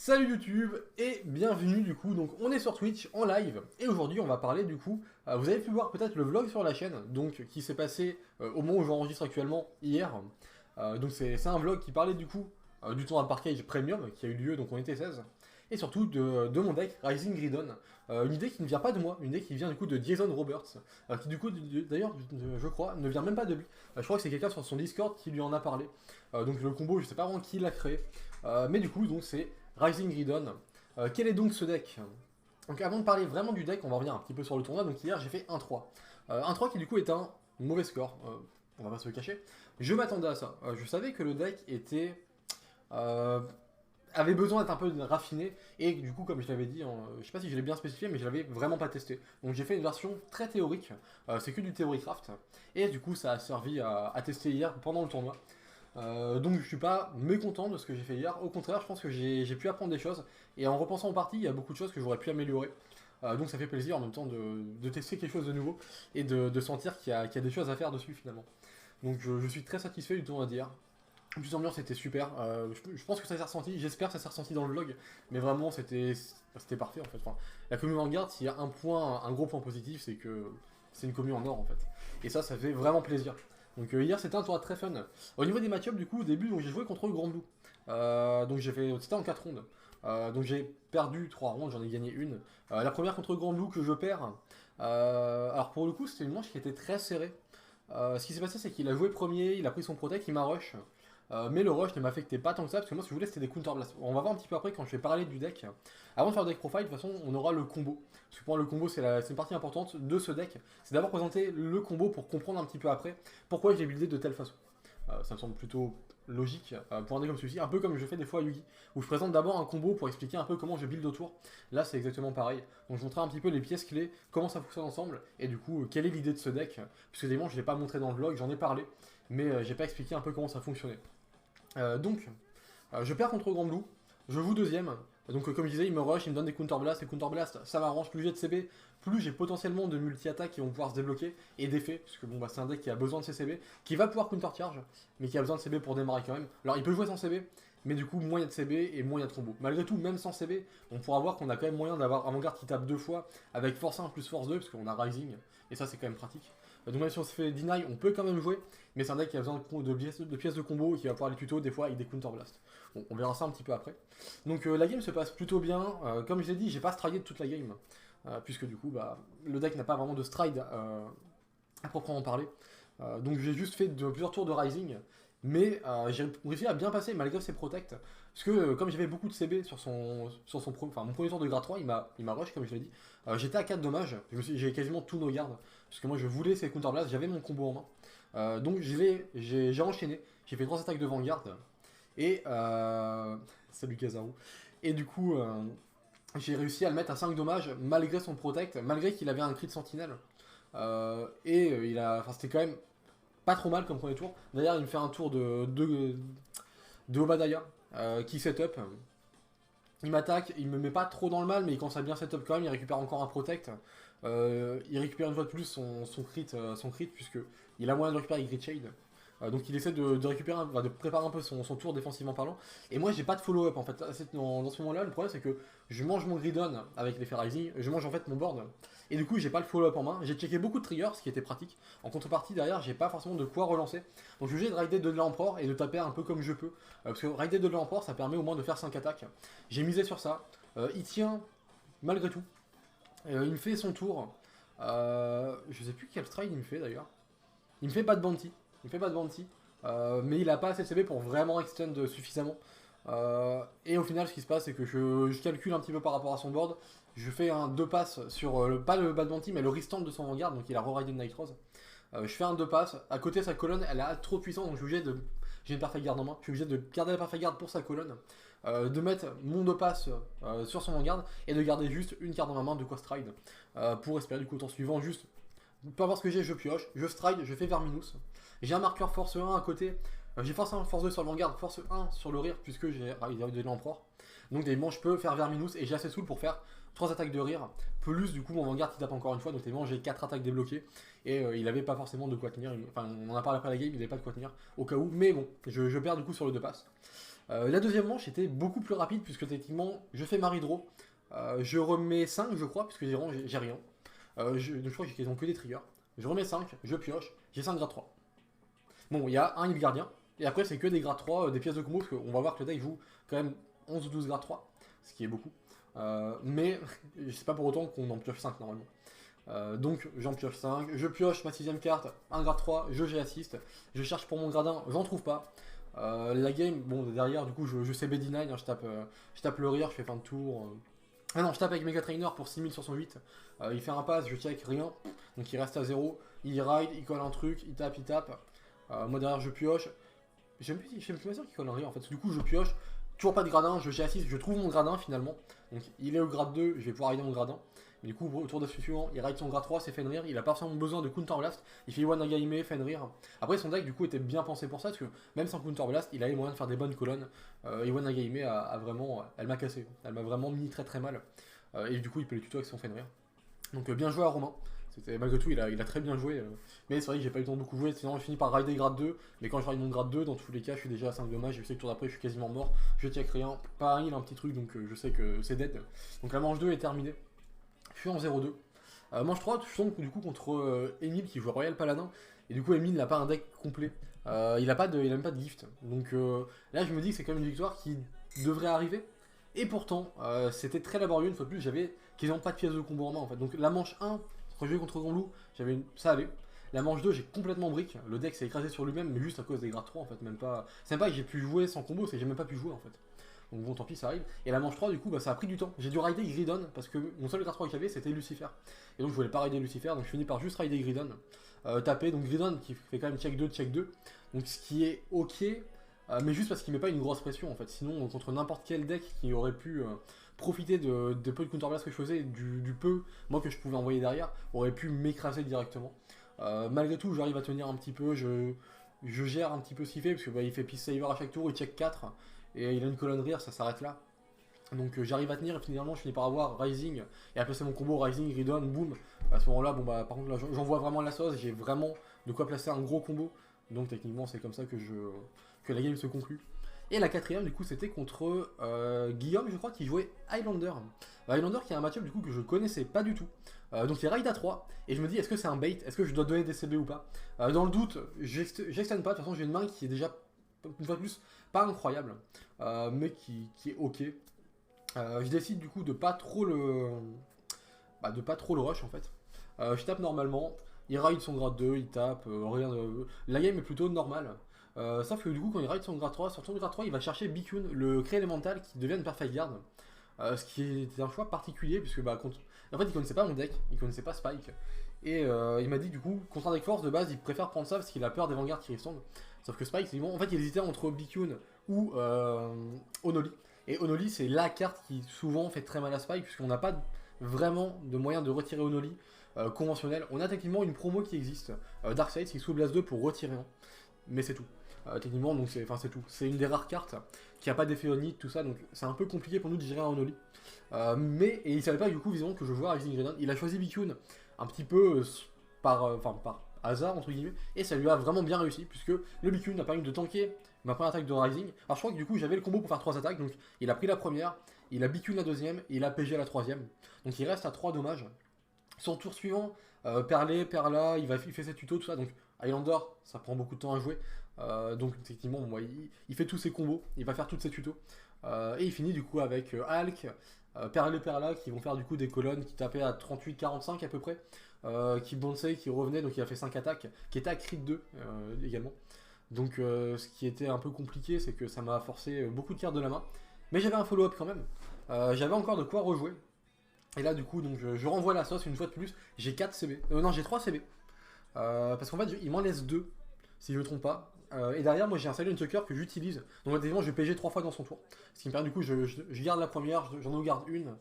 Salut YouTube et bienvenue du coup, donc on est sur Twitch en live et aujourd'hui on va parler du coup, vous avez pu voir peut-être le vlog sur la chaîne, donc qui s'est passé au moment où j'enregistre actuellement hier. Donc c'est un vlog qui parlait du coup du tournoi Parkage Premium qui a eu lieu, donc on était 16, et surtout de mon deck Rising Gridon, une idée qui ne vient pas de moi, une idée qui vient du coup de Jason Roberts, qui du coup d'ailleurs je crois ne vient même pas de lui. Je crois que c'est quelqu'un sur son Discord qui lui en a parlé. Donc le combo je sais pas vraiment qui l'a créé, mais du coup donc c'est Rising Gridon. Quel est donc ce deck? Donc avant de parler vraiment du deck, on va revenir un petit peu sur le tournoi. Donc hier j'ai fait 1-3. 1-3 qui du coup est un mauvais score, on va pas se le cacher. Je m'attendais à ça. Je savais que le deck était avait besoin d'être un peu raffiné, et du coup comme je l'avais dit, je sais pas si je l'ai bien spécifié, mais je l'avais vraiment pas testé. Donc j'ai fait une version très théorique, c'est que du Theorycraft, et du coup ça a servi à tester hier pendant le tournoi. Donc je suis pas mécontent de ce que j'ai fait hier, au contraire je pense que j'ai pu apprendre des choses, et en repensant aux parties il y a beaucoup de choses que j'aurais pu améliorer. Donc ça fait plaisir en même temps de tester quelque chose de nouveau, et de sentir qu'il y a des choses à faire dessus finalement. Donc je suis très satisfait du tournoi d'hier. En plus l'ambiance était super, je pense que ça s'est ressenti, j'espère que ça s'est ressenti dans le vlog, mais vraiment c'était parfait en fait. Enfin, la commune Vanguard, s'il y a un gros point positif, c'est que c'est une commune en or en fait. Et ça fait vraiment plaisir. Donc hier c'était un tournoi très fun. Au niveau des match-ups du coup au début j'ai joué contre le Grand Blue. Donc c'était en 4 rondes. Donc j'ai perdu 3 rondes, j'en ai gagné une. La première contre le Grand Blue que je perds. Alors pour le coup c'était une manche qui était très serrée. Ce qui s'est passé c'est qu'il a joué premier, il a pris son protect, il m'a rush. Mais le rush ne m'affectait pas tant que ça, parce que moi ce que je voulais c'était des counter blasts. On va voir un petit peu après quand je vais parler du deck. Avant de faire le deck profile, de toute façon on aura le combo. Parce que pour moi le combo c'est une partie importante de ce deck. C'est d'abord présenter le combo pour comprendre un petit peu après pourquoi j'ai buildé de telle façon. Ça me semble plutôt logique pour un deck comme celui-ci, un peu comme je fais des fois à Yugi, où je présente d'abord un combo pour expliquer un peu comment je build autour. Là c'est exactement pareil. Donc je montrerai un petit peu les pièces clés, comment ça fonctionne ensemble, et du coup quelle est l'idée de ce deck. Puisque évidemment je ne l'ai pas montré dans le vlog, j'en ai parlé, mais j'ai pas expliqué un peu comment ça fonctionnait. Je perds contre Grand Blue, je joue deuxième. Donc comme je disais, il me rush, il me donne des counter blasts, et counter blasts, ça m'arrange. Plus j'ai de CB, plus j'ai potentiellement de multi-attaques qui vont pouvoir se débloquer, et d'effets, parce que bon, c'est un deck qui a besoin de ses CB, qui va pouvoir counter charge, mais qui a besoin de CB pour démarrer quand même. Alors il peut jouer sans CB, mais du coup moins il y a de CB et moins il y a de combo. Malgré tout, même sans CB, on pourra voir qu'on a quand même moyen d'avoir Avant-Garde qui tape 2 fois, avec Force 1 plus Force 2, parce qu'on a Rising, et ça c'est quand même pratique. Donc même si on se fait deny, on peut quand même jouer, mais c'est un deck qui a besoin de pièces de combo, et qui va pouvoir les tutos des fois avec des counter blast. Bon, on verra ça un petit peu après. Donc la game se passe plutôt bien. Comme je l'ai dit, j'ai pas stridé toute la game, puisque du coup, le deck n'a pas vraiment de stride à proprement parler. Donc j'ai juste fait plusieurs tours de Rising, mais j'ai réussi à bien passer malgré ses protects. Parce que comme j'avais beaucoup de CB sur mon premier tour de grade 3, il m'a rush comme je l'ai dit. J'étais à 4 dommages, j'ai quasiment tous nos gardes. Parce que moi je voulais ces counter blasts, j'avais mon combo en main. Donc j'ai enchaîné, j'ai fait 3 attaques de Vanguard. Et salut Kazaru. Et du coup, j'ai réussi à le mettre à 5 dommages malgré son protect, malgré qu'il avait un crit de sentinelle. C'était quand même pas trop mal comme premier tour. D'ailleurs, il me fait un tour de Obadiah qui setup. Il m'attaque, il me met pas trop dans le mal, mais il commence à bien setup quand même. Il récupère encore un protect. Il récupère une fois de plus son crit, puisque il a moyen de récupérer Grid Shade. Donc il essaie de récupérer, de préparer un peu son tour défensivement parlant. Et moi j'ai pas de follow-up en fait. Dans ce moment-là, le problème c'est que je mange mon Gridon avec l'effet Rising, je mange en fait mon board. Et du coup j'ai pas le follow-up en main. J'ai checké beaucoup de triggers, ce qui était pratique. En contrepartie derrière, j'ai pas forcément de quoi relancer. Donc je suis obligé de rider de l'Emperor et de taper un peu comme je peux. Parce que rider de l'Emperor ça permet au moins de faire 5 attaques. J'ai misé sur ça. Il tient malgré tout. Il me fait son tour. Je sais plus quel stride il me fait d'ailleurs. Il me fait pas de bounty. Il me fait pas de bounty. Mais il a pas assez de CB pour vraiment extend suffisamment. Et au final, ce qui se passe, c'est que je calcule un petit peu par rapport à son board. Je fais un 2 passes sur, pas le bad bounty, mais le restand de son Vanguard. Donc il a re-rided Night Rose. Je fais un 2 passes. À côté, sa colonne, elle a trop de puissance. Donc je suis obligé de. J'ai une perfect garde en main. Je suis obligé de garder la perfect garde pour sa colonne. De mettre mon 2 passes sur son Vanguard. Et de garder juste une carte dans ma main de quoi stride. Pour espérer du coup au temps suivant, juste peu importe ce que j'ai, je pioche, je stride, je fais Verminous. J'ai un marqueur force 1 à côté, j'ai force 1, force 2 sur le Vanguard, force 1 sur le rire, puisque il a eu de l'Empereur. Donc des je peux faire Verminous et j'ai assez soul pour faire 3 attaques de rire, plus du coup mon Vanguard qui tape encore une fois, donc j'ai 4 attaques débloquées, et il avait pas forcément de quoi tenir, enfin on en a parlé après la game, il avait pas de quoi tenir, au cas où, mais bon, je perds du coup sur le 2 passes. La deuxième manche était beaucoup plus rapide puisque techniquement je fais ma redraw, je remets 5 je crois, puisque j'ai rien. Donc je crois que j'ai quasiment que des triggers. Je remets 5, je pioche, j'ai 5 grade 3. Bon, il y a un heal gardien, et après c'est que des grade 3, des pièces de combo, parce qu'on va voir que le deck joue quand même 11 ou 12 grade 3, ce qui est beaucoup. Mais c'est pas pour autant qu'on en pioche 5 normalement. Donc j'en pioche 5, je pioche ma 6ème carte, un grade 3, je G-assist, je cherche pour mon grade 1, j'en trouve pas. La game, bon derrière du coup je sais BD9, hein, je tape le rire, je fais fin de tour. Ah non, je tape avec Mega Trainer pour 6000 sur son 8, il fait un pass, je check, rien, donc il reste à 0, il ride, il colle un truc, il tape. Moi derrière je pioche, je suis plus sûr qu'il colle un rire en fait, du coup je pioche, toujours pas de grade 1, je G-assist, je trouve mon grade 1 finalement, donc il est au grade 2, je vais pouvoir rider mon grade 1. Mais du coup, au tour de suivant, il ride son grade 3, c'est Fenrir, il a pas forcément besoin de Counter Blast, il fait Iwan Nagaime, Fenrir. Après, son deck du coup était bien pensé pour ça, parce que même sans Counter Blast, il avait moyen de faire des bonnes colonnes. Iwan Nagaime a vraiment. Elle m'a cassé, elle m'a vraiment mis très mal. Et du coup, il peut les tuto avec son Fenrir. Donc bien joué à Romain. Malgré tout, il a très bien joué. Mais c'est vrai que j'ai pas eu le temps de beaucoup jouer, sinon je finis par rider grade 2. Mais quand je ride mon grade 2, dans tous les cas, je suis déjà à 5 dommages. Je sais que le tour d'après, je suis quasiment mort. Je check rien. Pas un heal, un petit truc, donc je sais que c'est dead. Donc la manche 2 est terminée. Je suis en 0-2. Manche 3, je tombe du coup contre Emile qui joue Royal Paladin. Et du coup, Emile n'a pas un deck complet. Il a même pas de gift. Donc là, je me dis que c'est quand même une victoire qui devrait arriver. Et pourtant, c'était très laborieux. Une fois de plus, j'avais quasiment pas de pièces de combo en main en fait. Donc la manche 1, quand je jouais contre Grandloup, ça allait. La manche 2, j'ai complètement brick. Le deck s'est écrasé sur lui-même, mais juste à cause des grades 3 en fait. Même pas. C'est même pas que j'ai pu jouer sans combo, c'est que j'ai même pas pu jouer en fait. Donc bon, tant pis, ça arrive. Et la manche 3, du coup, ça a pris du temps. J'ai dû rider Gridon parce que mon seul grade 3 que j'avais, c'était Lucifer. Et donc je voulais pas rider Lucifer, donc je finis par juste rider Gridon. Taper, donc Gridon qui fait quand même check 2, check 2. Donc ce qui est ok, mais juste parce qu'il met pas une grosse pression en fait. Sinon, contre n'importe quel deck qui aurait pu profiter de peu de counterblast que je faisais, du peu, moi, que je pouvais envoyer derrière, aurait pu m'écraser directement. Malgré tout, j'arrive à tenir un petit peu, je gère un petit peu ce qu'il fait, parce que il fait Peace Saver à chaque tour, il check 4. Et il a une colonne rire, ça s'arrête là. Donc j'arrive à tenir et finalement je finis par avoir Rising et à placer mon combo Rising, Ridon, boom. À ce moment là, bon bah par contre là j'envoie vraiment la sauce, j'ai vraiment de quoi placer un gros combo. Donc techniquement c'est comme ça que la game se conclut. Et la quatrième du coup c'était contre Guillaume je crois qui jouait Highlander. Highlander qui est un match-up du coup que je connaissais pas du tout. Donc il raid à 3 et je me dis est-ce que c'est un bait, est-ce que je dois donner des CB ou pas. Dans le doute, j'extende pas, de toute façon j'ai une main qui est déjà une fois de plus pas incroyable, mais qui est ok. Je décide du coup de pas trop le rush en fait. Je tape normalement, il ride son grade 2, il tape, rien de... La game est plutôt normale. Sauf que du coup quand il ride son grade 3, sur son grade 3 il va chercher Bikun, le créé élémental qui devient une perfect guard. Ce qui est un choix particulier puisque en fait il connaissait pas mon deck, il connaissait pas Spike. Et il m'a dit du coup, contre un deck force de base, il préfère prendre ça parce qu'il a peur des vanguards qui ressemblent. Sauf que Spike, en fait il hésitait entre Bikun ou Onoli. Et Onoli c'est la carte qui souvent fait très mal à Spike puisqu'on n'a pas vraiment de moyen de retirer Onoli conventionnel. On a techniquement une promo qui existe, Darkseid, qui sous Blast 2 pour retirer un. Mais c'est tout. Techniquement, donc c'est tout. C'est une des rares cartes qui a pas d'effet onite, tout ça, donc c'est un peu compliqué pour nous de gérer un Onoli. Et il savait pas du coup visiblement que je jouais à Rising Grenade. Il a choisi Bikun un petit peu par hasard entre guillemets, et ça lui a vraiment bien réussi puisque le Bikun a permis de tanker ma première attaque de Rising. Alors je crois que du coup j'avais le combo pour faire 3 attaques, donc il a pris la première, il a Bikun la deuxième et il a PG la troisième. Donc il reste à 3 dommages. Son tour suivant, Perlé, Perla, il fait ses tutos, tout ça, donc Highlander ça prend beaucoup de temps à jouer. Donc effectivement moi, il fait tous ses combos, il va faire toutes ses tutos. Et il finit du coup avec Hulk, Perle et Perla qui vont faire du coup des colonnes qui tapaient à 38-45 à peu près, qui bounçaient, qui revenaient, donc il a fait 5 attaques, qui était à crit 2 également. Donc ce qui était un peu compliqué, c'est que ça m'a forcé beaucoup de cartes de la main. Mais j'avais un follow-up quand même, j'avais encore de quoi rejouer. Et là du coup donc je renvoie la sauce une fois de plus, j'ai 4 CB, non j'ai 3 CB. Parce qu'en fait il m'en laisse 2, si je ne me trompe pas. Et derrière, moi j'ai un Silent Sucker que j'utilise. Donc, effectivement, je vais PG 3 fois dans son tour. Ce qui me permet, du coup, je garde la première, j'en garde une.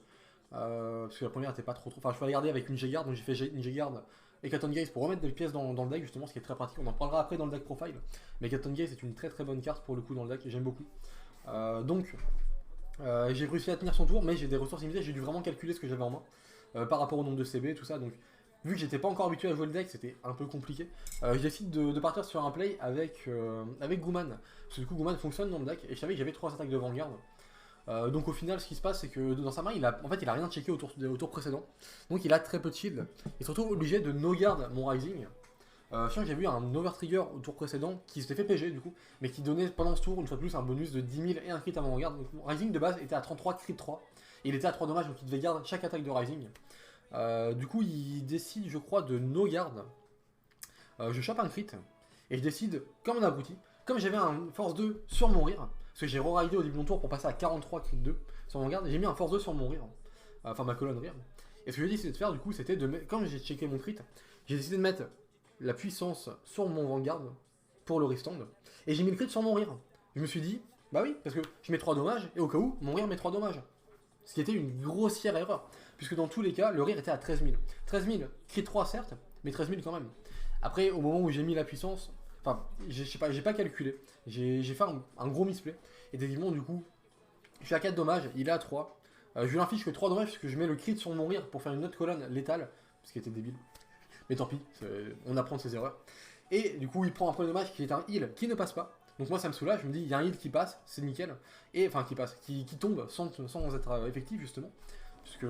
Parce que la première était pas trop. Enfin, je peux la garder avec une G-Guard, donc j'ai fait une G-Guard et Caton Gaze pour remettre des pièces dans le deck, justement, ce qui est très pratique. On en parlera après dans le deck profile. Mais Caton Gaze est une très très bonne carte pour le coup dans le deck, et j'aime beaucoup. Donc, j'ai réussi à tenir son tour, mais j'ai des ressources limitées, j'ai dû vraiment calculer ce que j'avais en main par rapport au nombre de CB, tout ça. Donc, vu que j'étais pas encore habitué à jouer le deck, c'était un peu compliqué. Je décide de partir sur un play avec Gooman. Parce que du coup, Gooman fonctionne dans le deck, et je savais que j'avais 3 attaques de Vanguard. Donc au final, ce qui se passe, c'est que dans sa main, en fait, il a rien checké au tour précédent. Donc il a très peu de shield. Et surtout obligé de no-guard mon Rising. Sachant que j'ai vu un Overtrigger au tour précédent qui s'était fait PG du coup, mais qui donnait pendant ce tour, une fois de plus, un bonus de 10 000 et un crit à mon Vanguard. Donc mon Rising de base était à 33, crit 3. Et il était à 3 dommages, donc il devait garder chaque attaque de Rising. Du coup, il décide, je crois, de no-guard. Je chope un crit. Et je décide, comme un abruti, comme j'avais un force 2 sur mon rire, parce que j'ai re-ridé au début de mon tour pour passer à 43 crit 2 sur mon garde, j'ai mis un force 2 sur mon rire, enfin ma colonne rire. Et ce que j'ai décidé de faire du coup, c'était de mettre, comme j'ai checké mon crit, j'ai décidé de mettre la puissance sur mon Vanguard pour le restand, et j'ai mis le crit sur mon rire. Je me suis dit, bah oui, parce que je mets 3 dommages, et au cas où, mon rire met 3 dommages. Ce qui était une grossière erreur, puisque dans tous les cas, le rire était à 13 000. 13 000, crit 3 certes, mais 13 000 quand même. Après, au moment où j'ai mis la puissance, enfin, j'ai pas calculé. J'ai fait un gros misplay. Et techniquement, du coup, je suis à 4 dommages, il est à 3. Je lui inflige que 3 dommages puisque je mets le crit sur mon rire pour faire une autre colonne létale, ce qui était débile. Mais tant pis, on apprend de ses erreurs. Et du coup, il prend un premier dommage qui est un heal qui ne passe pas. Donc moi, ça me soulage, je me dis, il y a un heal qui passe, c'est nickel. Et enfin, qui tombe sans être effectif, justement. Puisque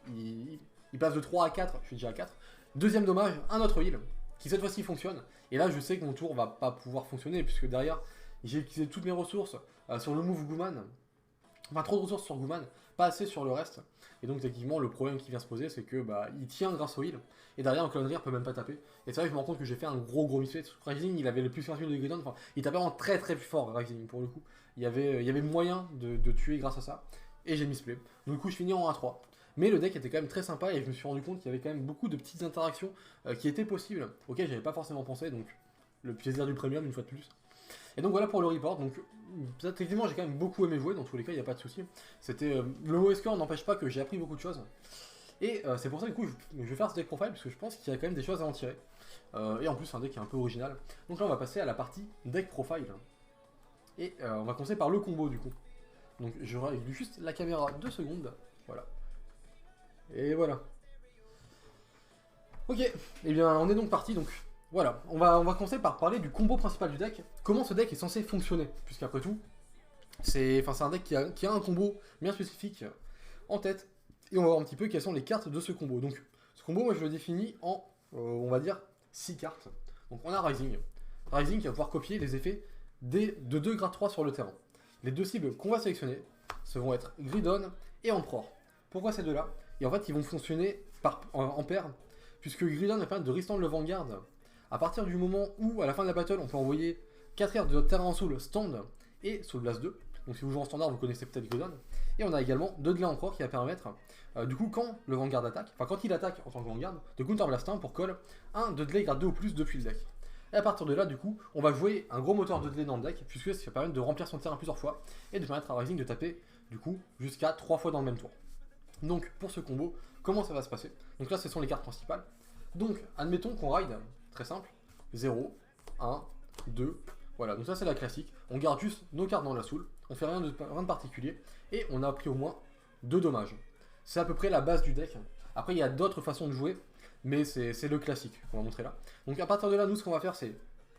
il passe de 3 à 4, je suis déjà à 4. Deuxième dommage, un autre heal qui cette fois-ci fonctionne. Et là, je sais que mon tour va pas pouvoir fonctionner, puisque derrière, j'ai utilisé toutes mes ressources sur le move Gooman. Enfin, trop de ressources sur Gooman, pas assez sur le reste. Et donc, techniquement, le problème qui vient se poser, c'est que il tient grâce au heal. Et derrière, un clone rire peut même pas taper. Et c'est vrai que je me rends compte que j'ai fait un gros misplay. Rising, il avait le plus 15 000 de Gridon. Enfin, il tapait vraiment très fort, Rising, pour le coup. Il y avait moyen de tuer grâce à ça. Et j'ai misplay. Donc, du coup, je finis en 1-3. Mais le deck était quand même très sympa et je me suis rendu compte qu'il y avait quand même beaucoup de petites interactions qui étaient possibles, auxquelles j'avais pas forcément pensé, donc le plaisir du premium une fois de plus. Et donc voilà pour le report, donc techniquement j'ai quand même beaucoup aimé jouer, dans tous les cas il n'y a pas de souci. C'était le mauvais score n'empêche pas que j'ai appris beaucoup de choses. Et c'est pour ça du coup je vais faire ce deck profile parce que je pense qu'il y a quand même des choses à en tirer. Et en plus c'est un deck qui est un peu original. Donc là on va passer à la partie deck profile. Et on va commencer par le combo du coup. Donc je règle juste la caméra 2 secondes, voilà. Et voilà. Ok, et bien on est donc parti, donc voilà. On va commencer par parler du combo principal du deck. Comment ce deck est censé fonctionner, puisqu'après tout, c'est un deck qui a un combo bien spécifique en tête. Et on va voir un petit peu quelles sont les cartes de ce combo. Donc ce combo, moi je le définis en, on va dire, 6 cartes. Donc on a Rising. Rising qui va pouvoir copier les effets de 2 grade 3 sur le terrain. Les deux cibles qu'on va sélectionner, ce vont être Gridon et Emperor. Pourquoi ces deux-là? Et en fait, ils vont fonctionner en paire, puisque Gridon va permettre de restand le Vanguard à partir du moment où, à la fin de la battle, on peut envoyer 4 cartes de notre terrain en soul stand et Soul Blast 2. Donc si vous jouez en standard, vous connaissez peut-être Gridon. Et on a également Dudley Emperor qui va permettre, du coup, quand le Vanguard attaque, enfin quand il attaque en tant que Vanguard, de Counter Blast 1 pour call un Dudley grade 2 ou plus depuis le deck. Et à partir de là, du coup, on va jouer un gros moteur Dudley dans le deck, puisque ça va permettre de remplir son terrain plusieurs fois et de permettre à Rising de taper, du coup, jusqu'à 3 fois dans le même tour. Donc pour ce combo, comment ça va se passer? Donc là ce sont les cartes principales. Donc admettons qu'on ride, très simple, 0, 1, 2, voilà, donc ça c'est la classique. On garde juste nos cartes dans la soul, on fait rien de particulier, et on a pris au moins 2 dommages. C'est à peu près la base du deck. Après il y a d'autres façons de jouer, mais c'est le classique qu'on va montrer là. Donc à partir de là, nous ce qu'on va faire c'est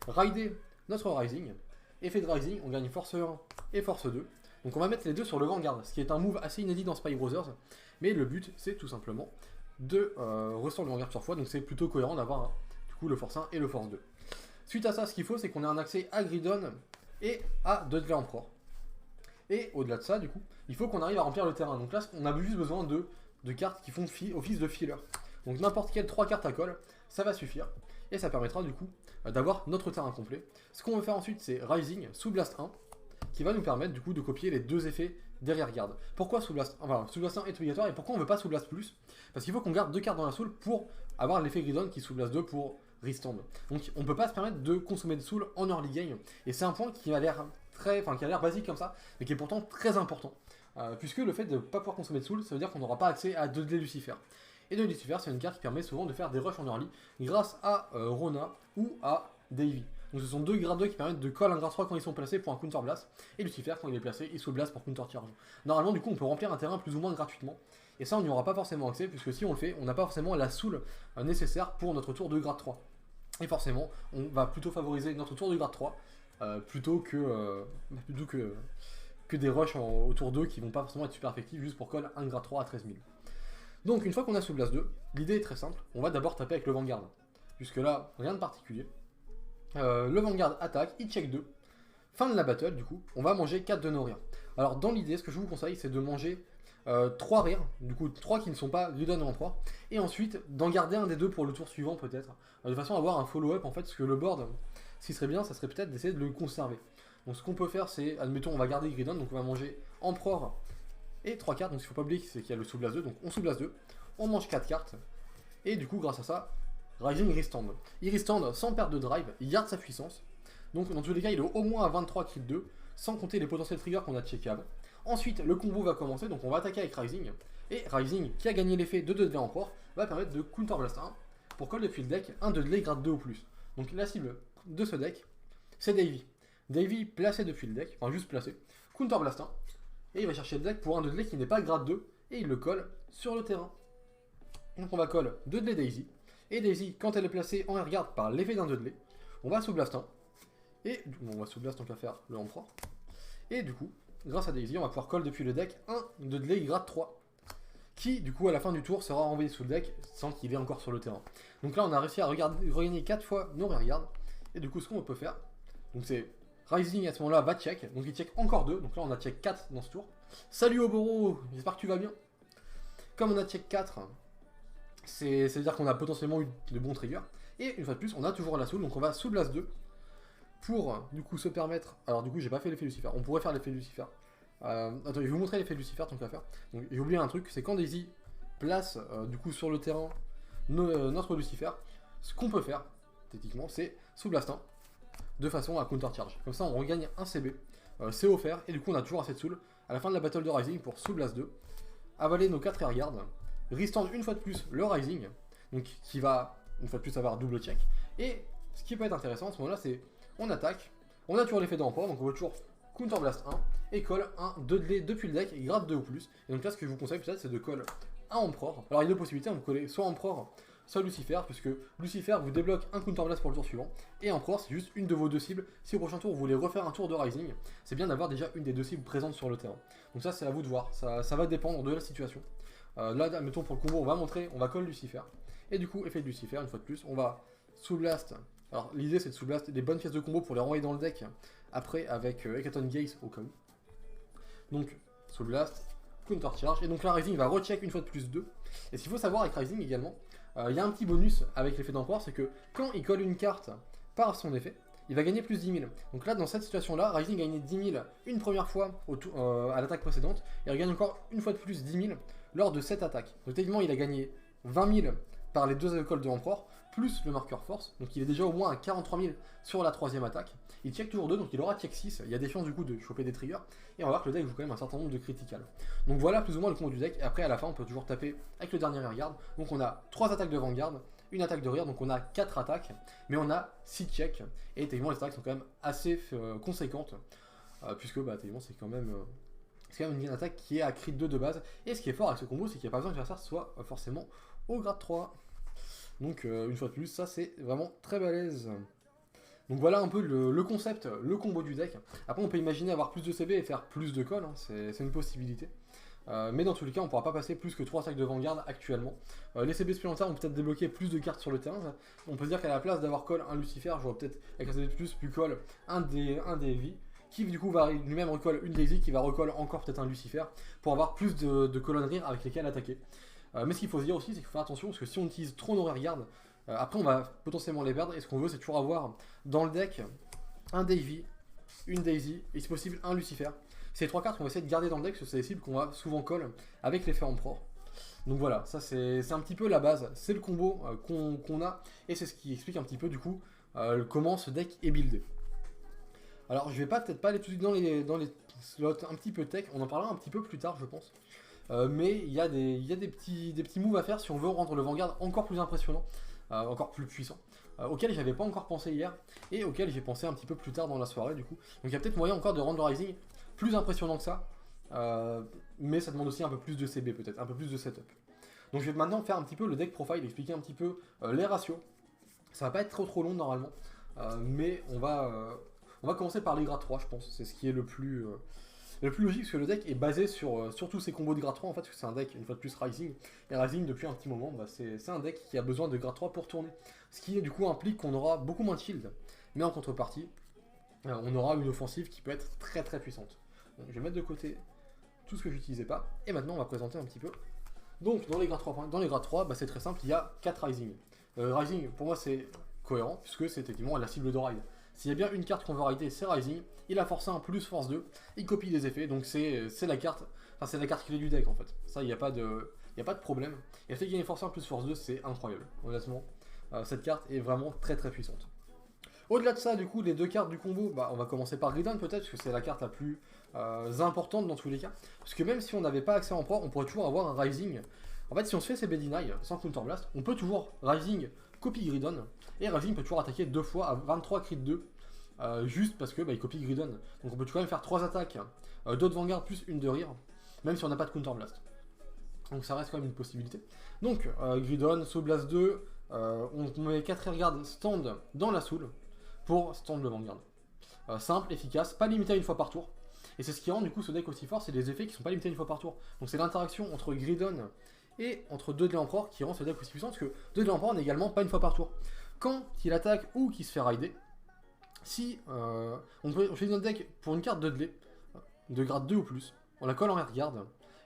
rider notre Rising. Effet de Rising, on gagne force 1 et force 2. Donc on va mettre les deux sur le Vanguard, ce qui est un move assez inédit dans Spy Brothers. Mais le but, c'est tout simplement de restaurer le Vanguard plusieurs fois. Donc c'est plutôt cohérent d'avoir du coup le force 1 et le force 2. Suite à ça, ce qu'il faut, c'est qu'on ait un accès à Gridon et à Dudley Emperor. Et au-delà de ça, du coup, il faut qu'on arrive à remplir le terrain. Donc là, on a juste besoin de cartes qui font office de filler. Donc n'importe quelle 3 cartes à call, ça va suffire. Et ça permettra du coup d'avoir notre terrain complet. Ce qu'on veut faire ensuite, c'est Rising sous Blast 1, qui va nous permettre du coup de copier les deux effets derrière garde. Pourquoi Soul Blast 1? Enfin, Soul Blast 1 est obligatoire et pourquoi on veut pas Soul Blast plus? Parce qu'il faut qu'on garde 2 cartes dans la soul pour avoir l'effet Gridon qui Soul Blast 2 pour restand. Donc on peut pas se permettre de consommer de soul en early game. Et c'est un point qui a l'air basique comme ça, mais qui est pourtant très important. Puisque le fait de ne pas pouvoir consommer de soul, ça veut dire qu'on n'aura pas accès à Dudley Lucifer. Et Dudley Lucifer, c'est une carte qui permet souvent de faire des rushs en early grâce à Rona ou à Davy. Donc ce sont 2 grades 2 qui permettent de call un grade 3 quand ils sont placés pour un counter blast, et Lucifer quand il est placé, il soul blast pour counter charge. Normalement du coup on peut remplir un terrain plus ou moins gratuitement, Et ça, on n'y aura pas forcément accès, puisque si on le fait, on n'a pas forcément la soul nécessaire pour notre tour de grade 3. Et forcément, on va plutôt favoriser notre tour de grade 3, plutôt que des rushs au tour 2 qui vont pas forcément être super effectifs juste pour call un grade 3 à 13 000. Donc une fois qu'on a Soul Blast 2, l'idée est très simple, on va d'abord taper avec le Vanguard. Jusque là, rien de particulier. Le Vanguard attaque, il check 2. Fin de la battle, du coup, on va manger 4 de nos rires. Alors dans l'idée, ce que je vous conseille, c'est de manger 3 rires, du coup 3 qui ne sont pas Ludon en 3, et ensuite d'en garder un des deux pour le tour suivant peut-être, de façon à avoir un follow-up en fait, parce que le board, ce qui serait bien, ça serait peut-être d'essayer de le conserver. Donc ce qu'on peut faire, c'est, admettons, on va garder Gridon, donc on va manger Empereur et 3 cartes, donc il ne faut pas oublier qu'il y a le Soul Blast 2, donc on Soul Blast 2, on mange 4 cartes, et du coup grâce à ça, Rising restand. Il restand sans perte de drive, il garde sa puissance, donc dans tous les cas il est au moins à 23 kills 2, sans compter les potentiels triggers qu'on a checké avant. Ensuite le combo va commencer, donc on va attaquer avec Rising, et Rising qui a gagné l'effet de 2 Empereur va permettre de Counter Blast 1 pour call depuis le deck un Dudley grade 2 ou plus. Donc la cible de ce deck, c'est Davy. Davy placé depuis le deck, enfin juste placé, Counter Blast 1, et il va chercher le deck pour un Dudley qui n'est pas grade 2, et il le colle sur le terrain. Donc on va call Dudley Daisy, et Daisy, quand elle est placée en rearguard par l'effet d'un Dudley, on va Soul Blast 1, et bon, on va Soul Blast tant qu'à faire le Empereur, et du coup, grâce à Daisy, on va pouvoir call depuis le deck un Dudley grade 3, qui du coup à la fin du tour sera renvoyé sous le deck sans qu'il est encore sur le terrain. Donc là on a réussi à regagner 4 fois nos rearguards, et du coup ce qu'on peut faire, donc c'est Rising à ce moment là va check, donc il check encore 2, donc là on a check 4 dans ce tour. Salut Oboro, j'espère que tu vas bien. Comme on a check 4, c'est-à-dire qu'on a potentiellement eu de bons triggers, et une fois de plus on a toujours la soul, donc on va Soul Blast 2, pour du coup se permettre, alors du coup j'ai pas fait l'effet Lucifer, on pourrait faire l'effet Lucifer. Attends, je vais vous montrer l'effet Lucifer tant qu'à faire. Donc j'ai oublié un truc, c'est quand Daisy place du coup sur le terrain notre Lucifer, ce qu'on peut faire, techniquement, c'est Soul Blast 1, de façon à counter charge. Comme ça on regagne un CB, c'est offert, et du coup on a toujours assez de soul à la fin de la battle de Rising pour Soul Blast 2, avaler nos 4 rearguards, restand une fois de plus le Rising, donc qui va une fois de plus avoir double check, et ce qui peut être intéressant à ce moment là c'est on attaque, on a toujours l'effet d'empereur, donc on va toujours Counter Blast 1 et call un Dudley depuis le deck et grade 2 ou plus. Et donc là ce que je vous conseille peut-être c'est de call un Empereur. Alors il y a deux possibilités, vous collez soit Empereur soit Lucifer, puisque Lucifer vous débloque un Counter Blast pour le tour suivant, et Empereur c'est juste une de vos deux cibles. Si au prochain tour vous voulez refaire un tour de Rising, c'est bien d'avoir déjà une des deux cibles présentes sur le terrain. Donc ça c'est à vous de voir, ça va dépendre de la situation. Là mettons pour le combo on va call Lucifer, et du coup effet de Lucifer une fois de plus, on va Soul Blast. Alors l'idée c'est de Soul Blast des bonnes pièces de combo pour les renvoyer dans le deck après avec Hecaton Gaze au cas où. Donc Soul Blast, Counter Charge, et donc là Rising va recheck une fois de plus 2. Et ce qu'il faut savoir avec Rising également, il y a un petit bonus avec l'effet d'empereur, c'est que quand il colle une carte par son effet, il va gagner plus 10 000. Donc là dans cette situation là, Rising a gagné 10 000 une première fois à l'attaque précédente, et il gagne encore une fois de plus 10 000 lors de cette attaque. Donc techniquement il a gagné 20 000 par les deux écoles de Empereur, plus le marqueur force, donc il est déjà au moins à 43 000 sur la troisième attaque. Il check toujours 2, donc il aura check 6, il y a des chances du coup de choper des triggers, et on va voir que le deck joue quand même un certain nombre de critical. Donc voilà plus ou moins le combo du deck, et après à la fin on peut toujours taper avec le dernier rearguard, donc on a 3 attaques de Vanguard, une attaque de rear, donc on a 4 attaques, mais on a 6 checks, et techniquement les attaques sont quand même assez conséquentes, puisque bah, techniquement c'est quand même une attaque qui est à crit 2 de base, et ce qui est fort avec ce combo c'est qu'il n'y a pas besoin que l'adversaire soit forcément au grade 3. Donc une fois de plus, ça c'est vraiment très balèze. Donc voilà un peu le concept, le combo du deck. Après on peut imaginer avoir plus de CB et faire plus de call, hein, c'est une possibilité. Mais dans tous les cas on ne pourra pas passer plus que 3 attaques de Vanguard actuellement. Les CB supplémentaires vont peut-être débloquer plus de cartes sur le terrain. On peut se dire qu'à la place d'avoir call un Lucifer, j'aurais peut-être avec un CB de plus call un Davy, qui du coup va lui-même recall une Daisy, qui va recall encore peut-être un Lucifer, pour avoir plus de colonneries avec lesquelles attaquer. Mais ce qu'il faut se dire aussi, c'est qu'il faut faire attention, parce que si on utilise trop nos rearguards, après on va potentiellement les perdre, et ce qu'on veut c'est toujours avoir dans le deck un Davy, une Daisy, et si possible un Lucifer. C'est les 3 cartes qu'on va essayer de garder dans le deck, parce que c'est des cibles qu'on va souvent call avec l'effet Emperor. Donc voilà, ça c'est un petit peu la base, c'est le combo qu'on a, et c'est ce qui explique un petit peu du coup comment ce deck est buildé. Alors je vais peut-être pas aller tout de suite dans les slots un petit peu tech, on en parlera un petit peu plus tard je pense. Mais il y a des petits moves à faire si on veut rendre le Vanguard encore plus impressionnant, encore plus puissant, auquel j'avais pas encore pensé hier, et auquel j'ai pensé un petit peu plus tard dans la soirée du coup. Donc il y a peut-être moyen encore de rendre le Rising plus impressionnant que ça, mais ça demande aussi un peu plus de CB peut-être, un peu plus de setup. Donc je vais maintenant faire un petit peu le deck profile, expliquer un petit peu les ratios. Ça va pas être trop long normalement, mais on va commencer par les grades 3 je pense, c'est ce qui est le plus logique, parce que le deck est basé sur tous ces combos de grade 3 en fait, parce que c'est un deck une fois de plus Rising, et Rising depuis un petit moment, bah, c'est un deck qui a besoin de grade 3 pour tourner. Ce qui du coup implique qu'on aura beaucoup moins de shield, mais en contrepartie, on aura une offensive qui peut être très puissante. Donc je vais mettre de côté tout ce que j'utilisais pas, et maintenant on va présenter un petit peu. Donc dans les grades 3, bah, c'est très simple, il y a 4 Rising. Rising pour moi c'est cohérent, puisque c'est effectivement la cible de ride. S'il y a bien une carte qu'on veut rider, c'est Rising, il a force 1 plus force 2, il copie des effets, donc c'est la carte, enfin c'est la carte clé du deck en fait. Ça il n'y a pas de problème. Et le fait qu'il y ait une force 1 plus force 2, c'est incroyable, honnêtement. Cette carte est vraiment très puissante. Au-delà de ça, du coup, les deux cartes du combo, bah, on va commencer par Gridon peut-être, parce que c'est la carte la plus importante dans tous les cas. Parce que même si on n'avait pas accès en pro, on pourrait toujours avoir un Rising. En fait, si on se fait CB Deny sans Counterblast, on peut toujours Rising copie Gridon, et Rising peut toujours attaquer 2 fois à 23 crit 2, juste parce que bah, il copie Gridon. Donc on peut quand même faire 3 attaques, 2 de Vanguard plus une de Rire, même si on n'a pas de Counterblast. Donc ça reste quand même une possibilité. Donc Gridon, Soul Blast 2, on met 4 Rearguard stand dans la Soul, pour stand le Vanguard. Simple, efficace, pas limité à une fois par tour. Et c'est ce qui rend du coup ce deck aussi fort, c'est les effets qui sont pas limités à une fois par tour. Donc c'est l'interaction entre Gridon et entre 2 de l'Empereur qui rend ce deck aussi puissant, parce que 2 de l'Empereur n'est également pas une fois par tour. Quand il attaque ou qu'il se fait rider, si on choisit notre deck pour une carte de Dlé, de grade 2 ou plus, on la colle en rearguard,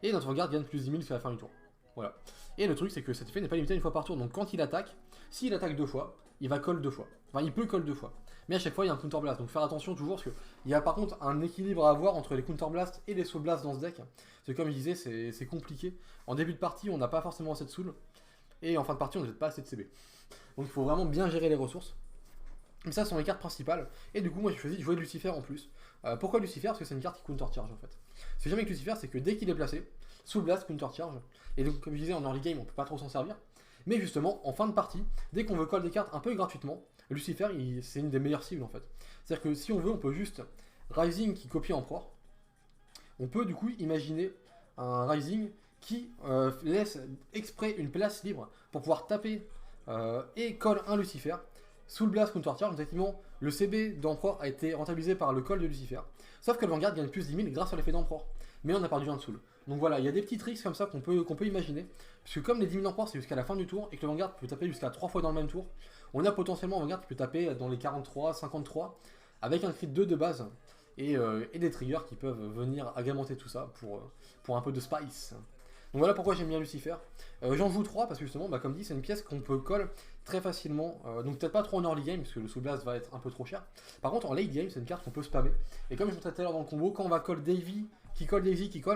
et notre regarde gagne plus 10 000 jusqu'à la fin du tour. Voilà. Et le truc c'est que cet effet n'est pas limité à une fois par tour, donc quand il attaque, s'il attaque 2 fois, il va colle 2 fois. Enfin il peut colle 2 fois. Mais à chaque fois il y a un counterblast, donc faire attention toujours, parce qu'il y a par contre un équilibre à avoir entre les counterblasts et les soul blasts dans ce deck. Parce que comme je disais, c'est compliqué. En début de partie, on n'a pas forcément assez de soul, et en fin de partie, on n'a pas assez de CB. Donc il faut vraiment bien gérer les ressources. Mais ça, ce sont les cartes principales, et du coup, moi j'ai choisi de jouer Lucifer en plus. Pourquoi Lucifer? Parce que c'est une carte qui counter charge en fait. Ce que j'aime avec Lucifer, c'est que dès qu'il est placé, soul blast, counter charge, et donc comme je disais, en early game, on peut pas trop s'en servir. Mais justement, en fin de partie, dès qu'on veut call des cartes un peu gratuitement, Lucifer, c'est une des meilleures cibles en fait. C'est-à-dire que si on veut, on peut juste Rising qui copie Emperor. On peut du coup imaginer un Rising qui laisse exprès une place libre pour pouvoir taper et call un Lucifer. Soul Blast Counter Charge, effectivement, le CB d'Emperor a été rentabilisé par le call de Lucifer. Sauf que le Vanguard gagne plus 10 000 grâce à l'effet d'Emperor. Mais on a perdu un de Soul. Donc voilà, il y a des petits tricks comme ça qu'on peut imaginer. Parce que comme les 10 000 d'Emperor c'est jusqu'à la fin du tour, et que le Vanguard peut taper jusqu'à 3 fois dans le même tour, on a potentiellement un Vanguard qui peut taper dans les 43, 53, avec un crit 2 de base, et des triggers qui peuvent venir agrémenter tout ça pour un peu de spice. Donc voilà pourquoi j'aime bien Lucifer. J'en joue 3 parce que justement, bah, comme dit, c'est une pièce qu'on peut call très facilement. Donc peut-être pas trop en early game parce que le Soul Blast va être un peu trop cher. Par contre, en late game, c'est une carte qu'on peut spammer. Et comme je montrais tout à l'heure dans le combo, quand on va call Davy, qui colle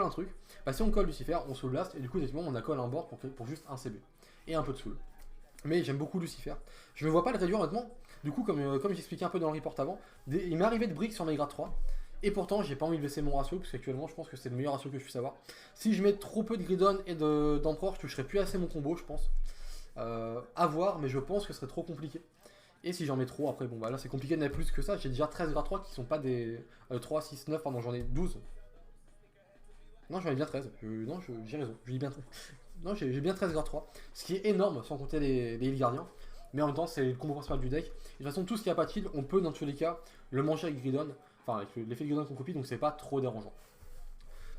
un truc, bah si on colle Lucifer, on Soul Blast et du coup, effectivement, on a call un board pour juste un CB et un peu de Soul. Mais j'aime beaucoup Lucifer. Je ne vois pas le réduire honnêtement. Du coup, comme j'expliquais un peu dans le report avant, il m'est arrivé de brick sur mes grades 3. Et pourtant, j'ai pas envie de baisser mon ratio, parce qu'actuellement, je pense que c'est le meilleur ratio que je puisse avoir. Si je mets trop peu de Gridon et d'Emperor, je toucherai plus assez mon combo, je pense. À voir, mais je pense que ce serait trop compliqué. Et si j'en mets trop, après, bon, bah là, c'est compliqué de mettre plus que ça. J'ai déjà 13 grade 3 qui sont pas des 3, 6, 9, pardon, j'en ai 12. Non, j'en ai bien 13. Non, j'ai raison, je dis bien 13. Non, j'ai bien 13 grade 3. Ce qui est énorme, sans compter les Heal Gardiens. Mais en même temps, c'est le combo principal du deck. Et de toute façon, tout ce qui a pas de heal, on peut, dans tous les cas, le manger avec Gridon. Enfin, avec l'effet de Gridon qu'on copie, donc c'est pas trop dérangeant.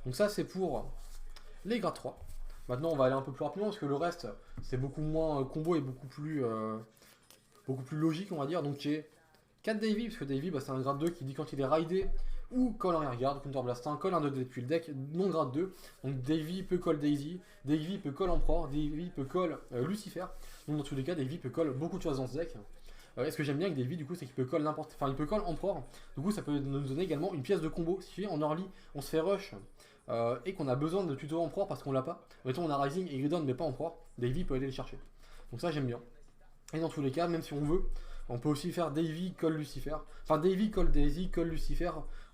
Donc ça, c'est pour les grades 3. Maintenant, on va aller un peu plus rapidement, parce que le reste, c'est beaucoup moins combo et beaucoup plus logique, on va dire. Donc j'ai 4 Davy, parce que Davy, bah, c'est un grade 2 qui dit quand il est raidé, ou call en rearguard, counter blast 1, call un 2 depuis le deck, non grade 2. Donc Davy peut call Daisy, Davy peut call Emperor, Davy peut call Lucifer. Donc dans tous les cas, Davy peut call beaucoup de choses dans ce deck. Et ce que j'aime bien avec Davy, du coup, c'est qu'il peut call n'importe. Enfin, il peut call Emperor. Du coup, ça peut nous donner également une pièce de combo. Si en early, on se fait rush et qu'on a besoin de tuto Emperor parce qu'on l'a pas. Mettons, on a Rising et Gridon, mais pas Emperor. Davy peut aller les chercher. Donc ça, j'aime bien. Et dans tous les cas, même si on veut, on peut aussi faire Davy call Lucifer. Enfin, Davy call Daisy, call Lucifer.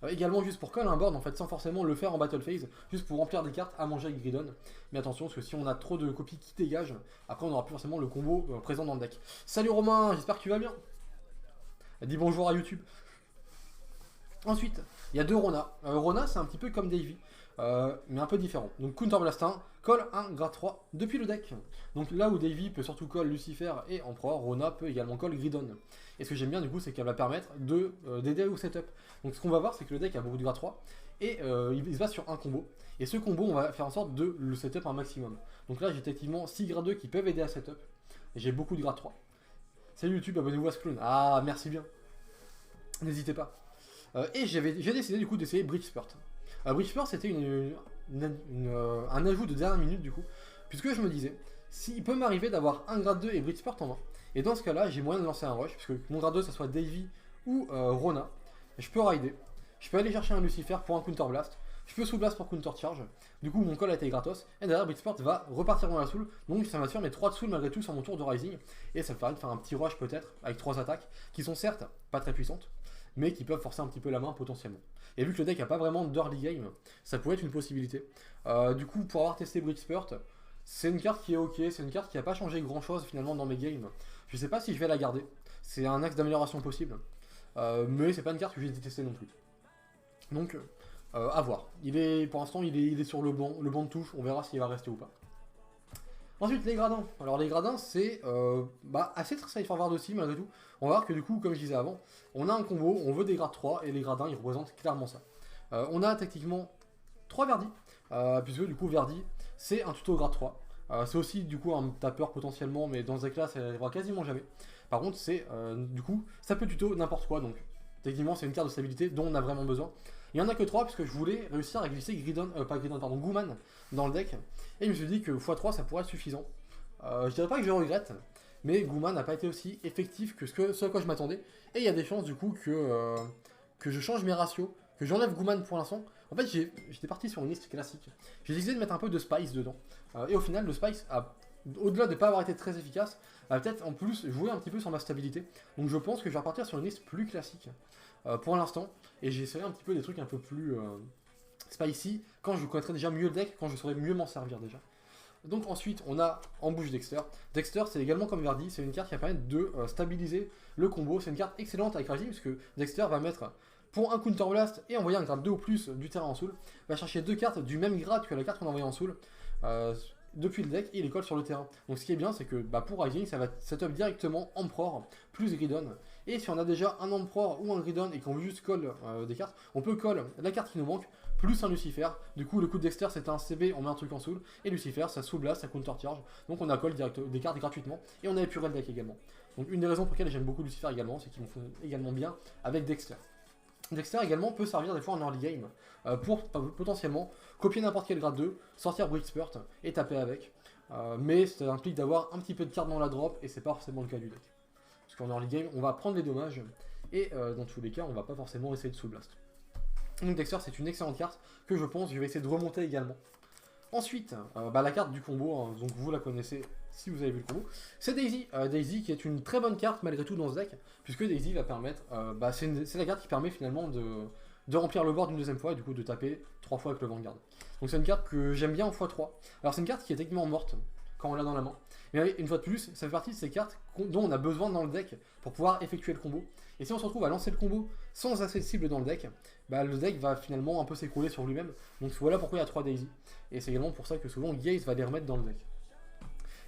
Également juste pour call un board, en fait, sans forcément le faire en battle phase. Juste pour remplir des cartes à manger avec Gridon. Mais attention, parce que si on a trop de copies qui dégagent, après on n'aura plus forcément le combo présent dans le deck. Salut Romain, j'espère que tu vas bien. Dis bonjour à YouTube. Ensuite, il y a deux Rona. Rona, c'est un petit peu comme Davy. mais un peu différent. Donc Counterblast 1 colle un grade 3 depuis le deck. Donc là où Davy peut surtout coller Lucifer et Emperor, Rona peut également coller Gridon. Et ce que j'aime bien du coup, c'est qu'elle va permettre d'aider au setup. Donc ce qu'on va voir, c'est que le deck a beaucoup de grade 3 et il se base sur un combo. Et ce combo, on va faire en sorte de le setup un maximum. Donc là, j'ai effectivement 6 grades 2 qui peuvent aider à setup. Et j'ai beaucoup de grade 3. Salut YouTube, abonnez-vous à ce clone. Ah, merci bien. N'hésitez pas. Et j'ai décidé du coup d'essayer Bridge Spurt. Bridge Spurt, c'était un ajout de dernière minute du coup. Puisque je me disais, s'il peut m'arriver d'avoir un grade 2 et Bridge Spurt en main. Et dans ce cas-là, j'ai moyen de lancer un rush. Puisque mon grade 2, ça soit Davy ou Rona. Je peux rider. Je peux aller chercher un Lucifer pour un Counter Blast. Je peux Soul Blast pour Counter Charge. Du coup, mon call a été gratos. Et derrière, Bridge Spurt va repartir dans la Soul. Donc ça va faire mes 3 de Soul malgré tout sur mon tour de Rising. Et ça me permet de faire un petit rush peut-être avec 3 attaques qui sont certes pas très puissantes, mais qui peuvent forcer un petit peu la main potentiellement. Et vu que le deck n'a pas vraiment d'early game, ça pourrait être une possibilité. Du coup, pour avoir testé Bridge Spurt, c'est une carte qui est ok, c'est une carte qui n'a pas changé grand chose finalement dans mes games. Je sais pas si je vais la garder, c'est un axe d'amélioration possible, mais c'est pas une carte que j'ai détestée non plus. Donc, à voir. Pour l'instant, il est sur le banc de touche, on verra s'il va rester ou pas. Ensuite, les gradins. Alors, les gradins, c'est assez très straightforward aussi, malgré tout. On va voir que du coup, comme je disais avant, on a un combo, on veut des grades 3, et les gradins, ils représentent clairement ça. On a techniquement 3 Verdi, puisque du coup, Verdi, c'est un tuto grade 3. C'est aussi du coup un tapeur potentiellement, mais dans ce deck-là, ça n'arrivera quasiment jamais. Par contre, du coup, ça peut tuto n'importe quoi, donc techniquement, c'est une carte de stabilité dont on a vraiment besoin. Il n'y en a que 3 parce que je voulais réussir à glisser Gouman dans le deck. Et je me suis dit que x3 ça pourrait être suffisant. Je dirais pas que je regrette, mais Gouman n'a pas été aussi effectif que ce à quoi je m'attendais. Et il y a des chances du coup que je change mes ratios, que j'enlève Gouman pour l'instant. En fait, j'étais parti sur une liste classique. J'ai décidé de mettre un peu de Spice dedans. Et au final, le Spice, au-delà de ne pas avoir été très efficace, a peut-être en plus joué un petit peu sur ma stabilité. Donc je pense que je vais repartir sur une liste plus classique pour l'instant. Et j'ai essayé un petit peu des trucs un peu plus spicy quand je connaîtrai déjà mieux le deck, quand je saurais mieux m'en servir déjà. Donc ensuite, on a en bouche Dexter. Dexter, c'est également comme Verdi, c'est une carte qui va permettre de stabiliser le combo. C'est une carte excellente avec Rising, parce que Dexter va mettre, pour un Counter Blast et envoyer un grade 2 ou plus du terrain en soul, va chercher 2 cartes du même grade que la carte qu'on a envoyée en soul depuis le deck et les colle sur le terrain. Donc ce qui est bien, c'est que pour Rising, ça va setup directement Emperor plus Gridon. Et si on a déjà un Emperor ou un Gridon et qu'on veut juste call des cartes, on peut call la carte qui nous manque plus un Lucifer. Du coup, le coup de Dexter, c'est un CB, on met un truc en soul. Et Lucifer, ça soul blast, ça counter charge. Donc on a call des cartes gratuitement. Et on a épuré le deck également. Donc une des raisons pour lesquelles j'aime beaucoup Lucifer également, c'est qu'ils me font également bien avec Dexter. Dexter également peut servir des fois en early game pour potentiellement copier n'importe quel grade 2, sortir Bridge Spurt et taper avec. Mais ça implique d'avoir un petit peu de cartes dans la drop et c'est pas forcément le cas du deck. Parce qu'en early game, on va prendre les dommages et dans tous les cas, on va pas forcément essayer de soul blast. Donc Dexter, c'est une excellente carte que je pense je vais essayer de remonter également. Ensuite, la carte du combo, hein, donc vous la connaissez si vous avez vu le combo, c'est Daisy. Daisy qui est une très bonne carte malgré tout dans ce deck, puisque Daisy va permettre, c'est la carte qui permet finalement de remplir le board une deuxième fois et du coup de taper 3 fois avec le Vanguard. Donc c'est une carte que j'aime bien en x3. Alors c'est une carte qui est techniquement morte quand on l'a dans la main. Mais une fois de plus, ça fait partie de ces cartes dont on a besoin dans le deck pour pouvoir effectuer le combo. Et si on se retrouve à lancer le combo sans assez de cible dans le deck va finalement un peu s'écrouler sur lui-même. Donc voilà pourquoi il y a 3 Daisy. Et c'est également pour ça que souvent Gaze va les remettre dans le deck.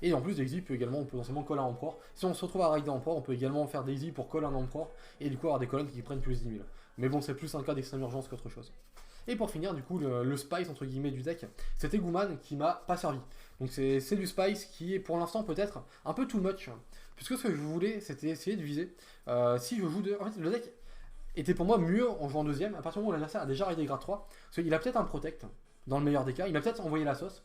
Et en plus Daisy peut également potentiellement coller un Emperor. Si on se retrouve à rider Emperor, on peut également faire Daisy pour coller un Emperor et du coup avoir des colonnes qui prennent plus 10 000. Mais bon, c'est plus un cas d'extrême urgence qu'autre chose. Et pour finir, du coup, le Spice entre guillemets du deck, c'était Gouman qui m'a pas servi. Donc c'est du Spice qui est pour l'instant peut-être un peu too much. Puisque ce que je voulais, c'était essayer de viser. Si je joue en fait, le deck était pour moi mieux en jouant deuxième, à partir du moment où l'adversaire a déjà raidé grade 3, parce qu'il a peut-être un Protect, dans le meilleur des cas, il m'a peut-être envoyé la sauce.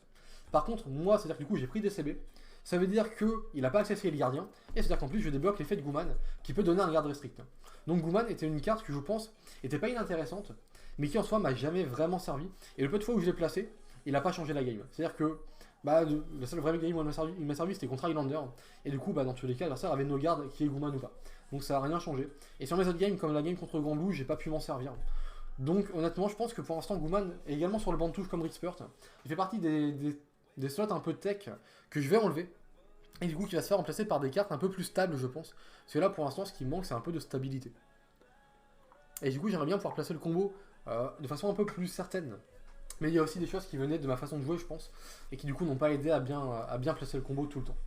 Par contre, moi, c'est-à-dire que du coup, j'ai pris des CB, ça veut dire qu'il n'a pas accessé les gardiens, et c'est-à-dire qu'en plus, je débloque l'effet de Gouman, qui peut donner un garde restrict. Donc Gouman était une carte que je pense était pas inintéressante, mais qui en soi m'a jamais vraiment servi, et le peu de fois où je l'ai placé, il n'a pas changé la game. C'est-à-dire que le seul vrai game où il m'a servi c'était contre Highlander, et du coup, dans tous les cas, l'adversaire avait no garde qui est Gouman ou pas. Donc ça n'a rien changé. Et sur les autres games, comme la game contre Grand Blue, j'ai pas pu m'en servir. Donc honnêtement, je pense que pour l'instant, Gouman est également sur le banc de touche comme Bridge Spurt. Il fait partie des slots un peu tech que je vais enlever. Et du coup, qui va se faire remplacer par des cartes un peu plus stables, je pense. Parce que là, pour l'instant, ce qui me manque, c'est un peu de stabilité. Et du coup, j'aimerais bien pouvoir placer le combo de façon un peu plus certaine. Mais il y a aussi des choses qui venaient de ma façon de jouer, je pense, et qui du coup n'ont pas aidé à bien placer le combo tout le temps.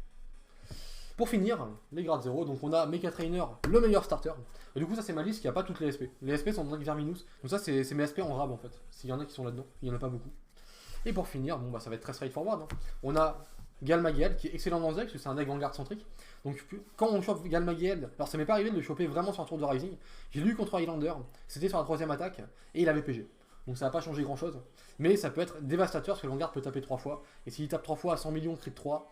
Pour finir, les grades 0, donc on a Mecha Trainer, le meilleur starter. Et du coup, ça c'est ma liste qui a pas toutes les SP. Les SP sont dans Verminous, donc ça c'est mes SP en rab en fait. S'il y en a qui sont là-dedans, il y en a pas beaucoup. Et pour finir, bon bah ça va être très straightforward. Hein. On a Galmagiel qui est excellent dans ce deck, parce que c'est un deck Vanguard centrique. Donc quand on chope Galmagiel, alors ça m'est pas arrivé de le choper vraiment sur un tour de Rising. J'ai lu contre Highlander, c'était sur la 3ème attaque, et il avait PG. Donc ça n'a pas changé grand chose. Mais ça peut être dévastateur, parce que le Vanguard peut taper 3 fois. Et s'il tape 3 fois à 100 millions, crit 3,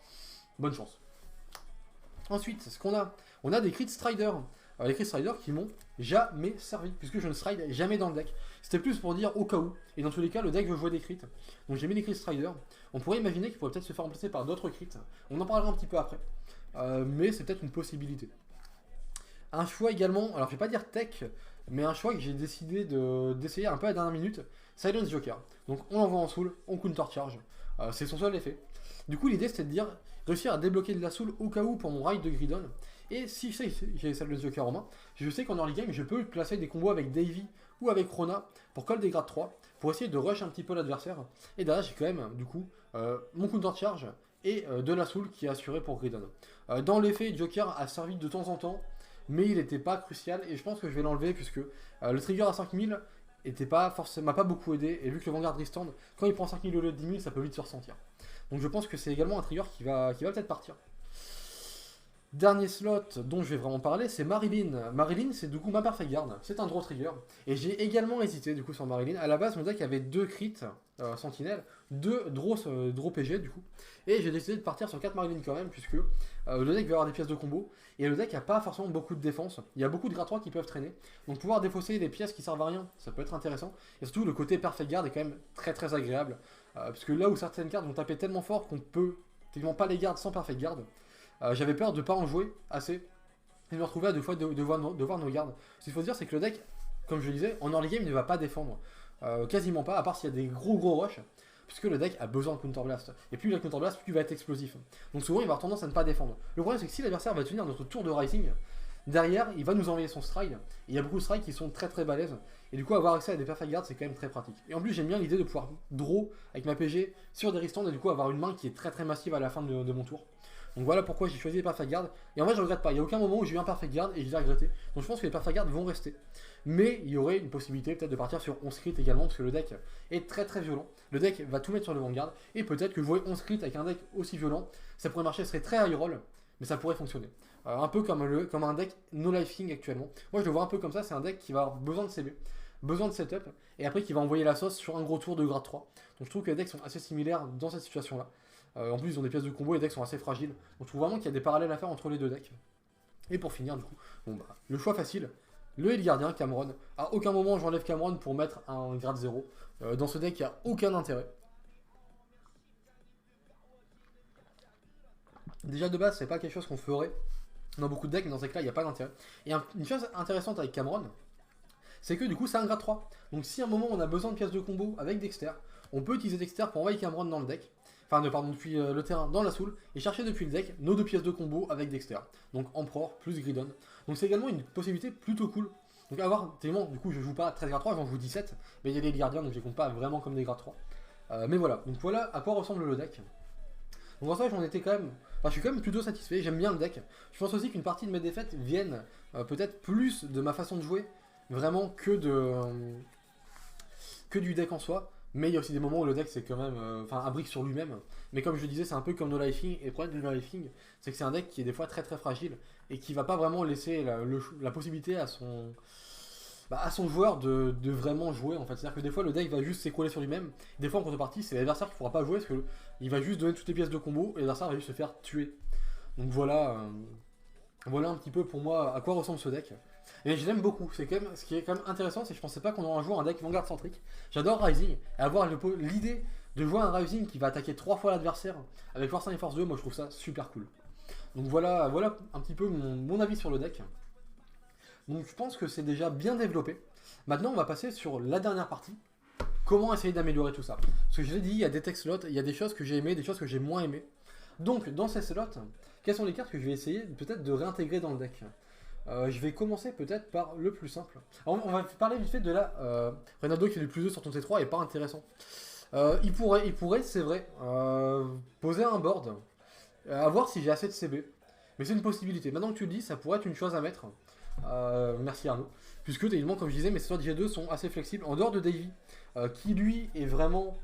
bonne chance. Ensuite, ce qu'on a, on a des Crit Strider. Les Crit Strider qui m'ont jamais servi, puisque je ne stride jamais dans le deck. C'était plus pour dire au cas où, et dans tous les cas, le deck veut jouer des crits. Donc j'ai mis des Crit Strider. On pourrait imaginer qu'il pourrait peut-être se faire remplacer par d'autres crits. On en parlera un petit peu après. Mais c'est peut-être une possibilité. Un choix également, alors je vais pas dire tech, mais un choix que j'ai décidé d'essayer un peu à la dernière minute, Silence Joker. Donc on l'envoie en soul, on counter charge. C'est son seul effet. Du coup l'idée c'était de dire réussir à débloquer de la soul au cas où pour mon ride de Gridon. Et si je sais que j'ai Silence Joker en main, je sais qu'en early game je peux placer des combos avec Davy ou avec Rona pour call des grades 3, pour essayer de rush un petit peu l'adversaire. Et derrière j'ai quand même du coup mon counter charge et de la soul qui est assuré pour Gridon. Dans l'effet, Joker a servi de temps en temps, mais il n'était pas crucial et je pense que je vais l'enlever puisque le trigger à 5000 m'a pas beaucoup aidé et vu que le Vanguard Restand, quand il prend 5000 au lieu de 10 000, ça peut vite se ressentir. Donc je pense que c'est également un trigger qui va peut-être partir. Dernier slot dont je vais vraiment parler, c'est Marilyn. Marilyn, c'est du coup ma Perfect Guard, c'est un draw trigger. Et j'ai également hésité du coup sur Marilyn. À la base, mon deck avait 2 crits sentinelles, 2 draw PG du coup. Et j'ai décidé de partir sur 4 Marilyn quand même, puisque le deck va avoir des pièces de combo. Et le deck n'a pas forcément beaucoup de défense. Il y a beaucoup de grade 3 qui peuvent traîner. Donc pouvoir défausser des pièces qui servent à rien, ça peut être intéressant. Et surtout, le côté Perfect Guard est quand même très agréable. Parce que là où certaines cartes vont taper tellement fort qu'on peut tellement pas les garder sans Perfect Guard. J'avais peur de ne pas en jouer assez et de me retrouver à deux fois devoir nos gardes. Ce qu'il faut se dire, c'est que le deck, comme je le disais, en early game, il ne va pas défendre. Quasiment pas, à part s'il y a des gros rushs, puisque le deck a besoin de Counter Blast. Et plus il a Counter Blast, plus il va être explosif. Donc souvent, il va avoir tendance à ne pas défendre. Le problème, c'est que si l'adversaire va tenir notre tour de Rising, derrière, il va nous envoyer son stride. Et il y a beaucoup de strides qui sont très balèzes. Et du coup, avoir accès à des Perfect Guards, c'est quand même très pratique. Et en plus, j'aime bien l'idée de pouvoir draw avec ma PG sur des restands et du coup avoir une main qui est très massive à la fin de mon tour. Donc voilà pourquoi j'ai choisi les Perfect Guard. Et en vrai, je regrette pas. Il n'y a aucun moment où j'ai eu un Perfect Guard et je l'ai regretté. Donc je pense que les Perfect Guard vont rester. Mais il y aurait une possibilité peut-être de partir sur 11 crits également, parce que le deck est très violent. Le deck va tout mettre sur le Vanguard. Et peut-être que jouer 11 crits avec un deck aussi violent, ça pourrait marcher, ce serait très high roll, mais ça pourrait fonctionner. Un peu comme un deck no lifing actuellement. Moi je le vois un peu comme ça, c'est un deck qui va avoir besoin de CB, besoin de setup, et après qui va envoyer la sauce sur un gros tour de grade 3. Donc je trouve que les decks sont assez similaires dans cette situation-là. En plus, ils ont des pièces de combo et les decks sont assez fragiles. Donc je trouve vraiment qu'il y a des parallèles à faire entre les deux decks. Et pour finir, du coup, le choix facile, le Heal Gardien, Cameron. À aucun moment j'enlève Cameron pour mettre un grade 0. Dans ce deck, il n'y a aucun intérêt. Déjà de base, c'est pas quelque chose qu'on ferait dans beaucoup de decks, mais dans ce deck-là, il n'y a pas d'intérêt. Et une chose intéressante avec Cameron, c'est que du coup, c'est un grade 3. Donc si à un moment on a besoin de pièces de combo avec Dexter, on peut utiliser Dexter pour envoyer Cameron dans le deck. Enfin, depuis le terrain dans la soul, et chercher depuis le deck nos 2 pièces de combo avec Dexter. Donc Emperor plus Gridon. Donc c'est également une possibilité plutôt cool. Donc à voir, tellement, du coup je joue pas 13 grade 3, j'en joue 17, mais il y a les gardiens, donc je les compte pas vraiment comme des grade 3. Mais voilà, donc voilà à quoi ressemble le deck. Donc en soi j'en étais quand même, enfin je suis quand même plutôt satisfait, j'aime bien le deck. Je pense aussi qu'une partie de mes défaites viennent peut-être plus de ma façon de jouer, vraiment que du deck en soi. Mais il y a aussi des moments où le deck c'est quand même un brick sur lui-même. Mais comme je le disais, c'est un peu comme No Lifing. Et le problème de No Lifing, c'est que c'est un deck qui est des fois très fragile et qui va pas vraiment laisser la possibilité à son joueur de vraiment jouer en fait. C'est-à-dire que des fois le deck va juste s'écrouler sur lui-même. Des fois en contrepartie, c'est l'adversaire qui pourra pas jouer parce qu'il va juste donner toutes les pièces de combo et l'adversaire va juste se faire tuer. Donc voilà un petit peu pour moi à quoi ressemble ce deck. Et je l'aime beaucoup, ce qui est quand même intéressant, c'est que je pensais pas qu'on aurait un jour un deck Vanguard centrique. J'adore Rising, et avoir l'idée de jouer un Rising qui va attaquer 3 fois l'adversaire avec Force 1 et Force 2, moi je trouve ça super cool. Donc voilà un petit peu mon avis sur le deck. Donc je pense que c'est déjà bien développé. Maintenant on va passer sur la dernière partie. Comment essayer d'améliorer tout ça. Parce que je l'ai dit, il y a des tech slots, il y a des choses que j'ai aimées, des choses que j'ai moins aimées. Donc dans ces slots, quelles sont les cartes que je vais essayer peut-être de réintégrer dans le deck? Je vais commencer peut-être par le plus simple. Alors, on va parler vite fait de la Reynaldo qui est du plus 2 sur ton T3 et pas intéressant. Il pourrait, c'est vrai, poser un board, à voir si j'ai assez de CB. Mais c'est une possibilité. Maintenant que tu le dis, ça pourrait être une chose à mettre. Merci Arnaud. Puisque techniquement, comme je disais, mes slots G2 sont assez flexibles. En dehors de Davy, qui lui est vraiment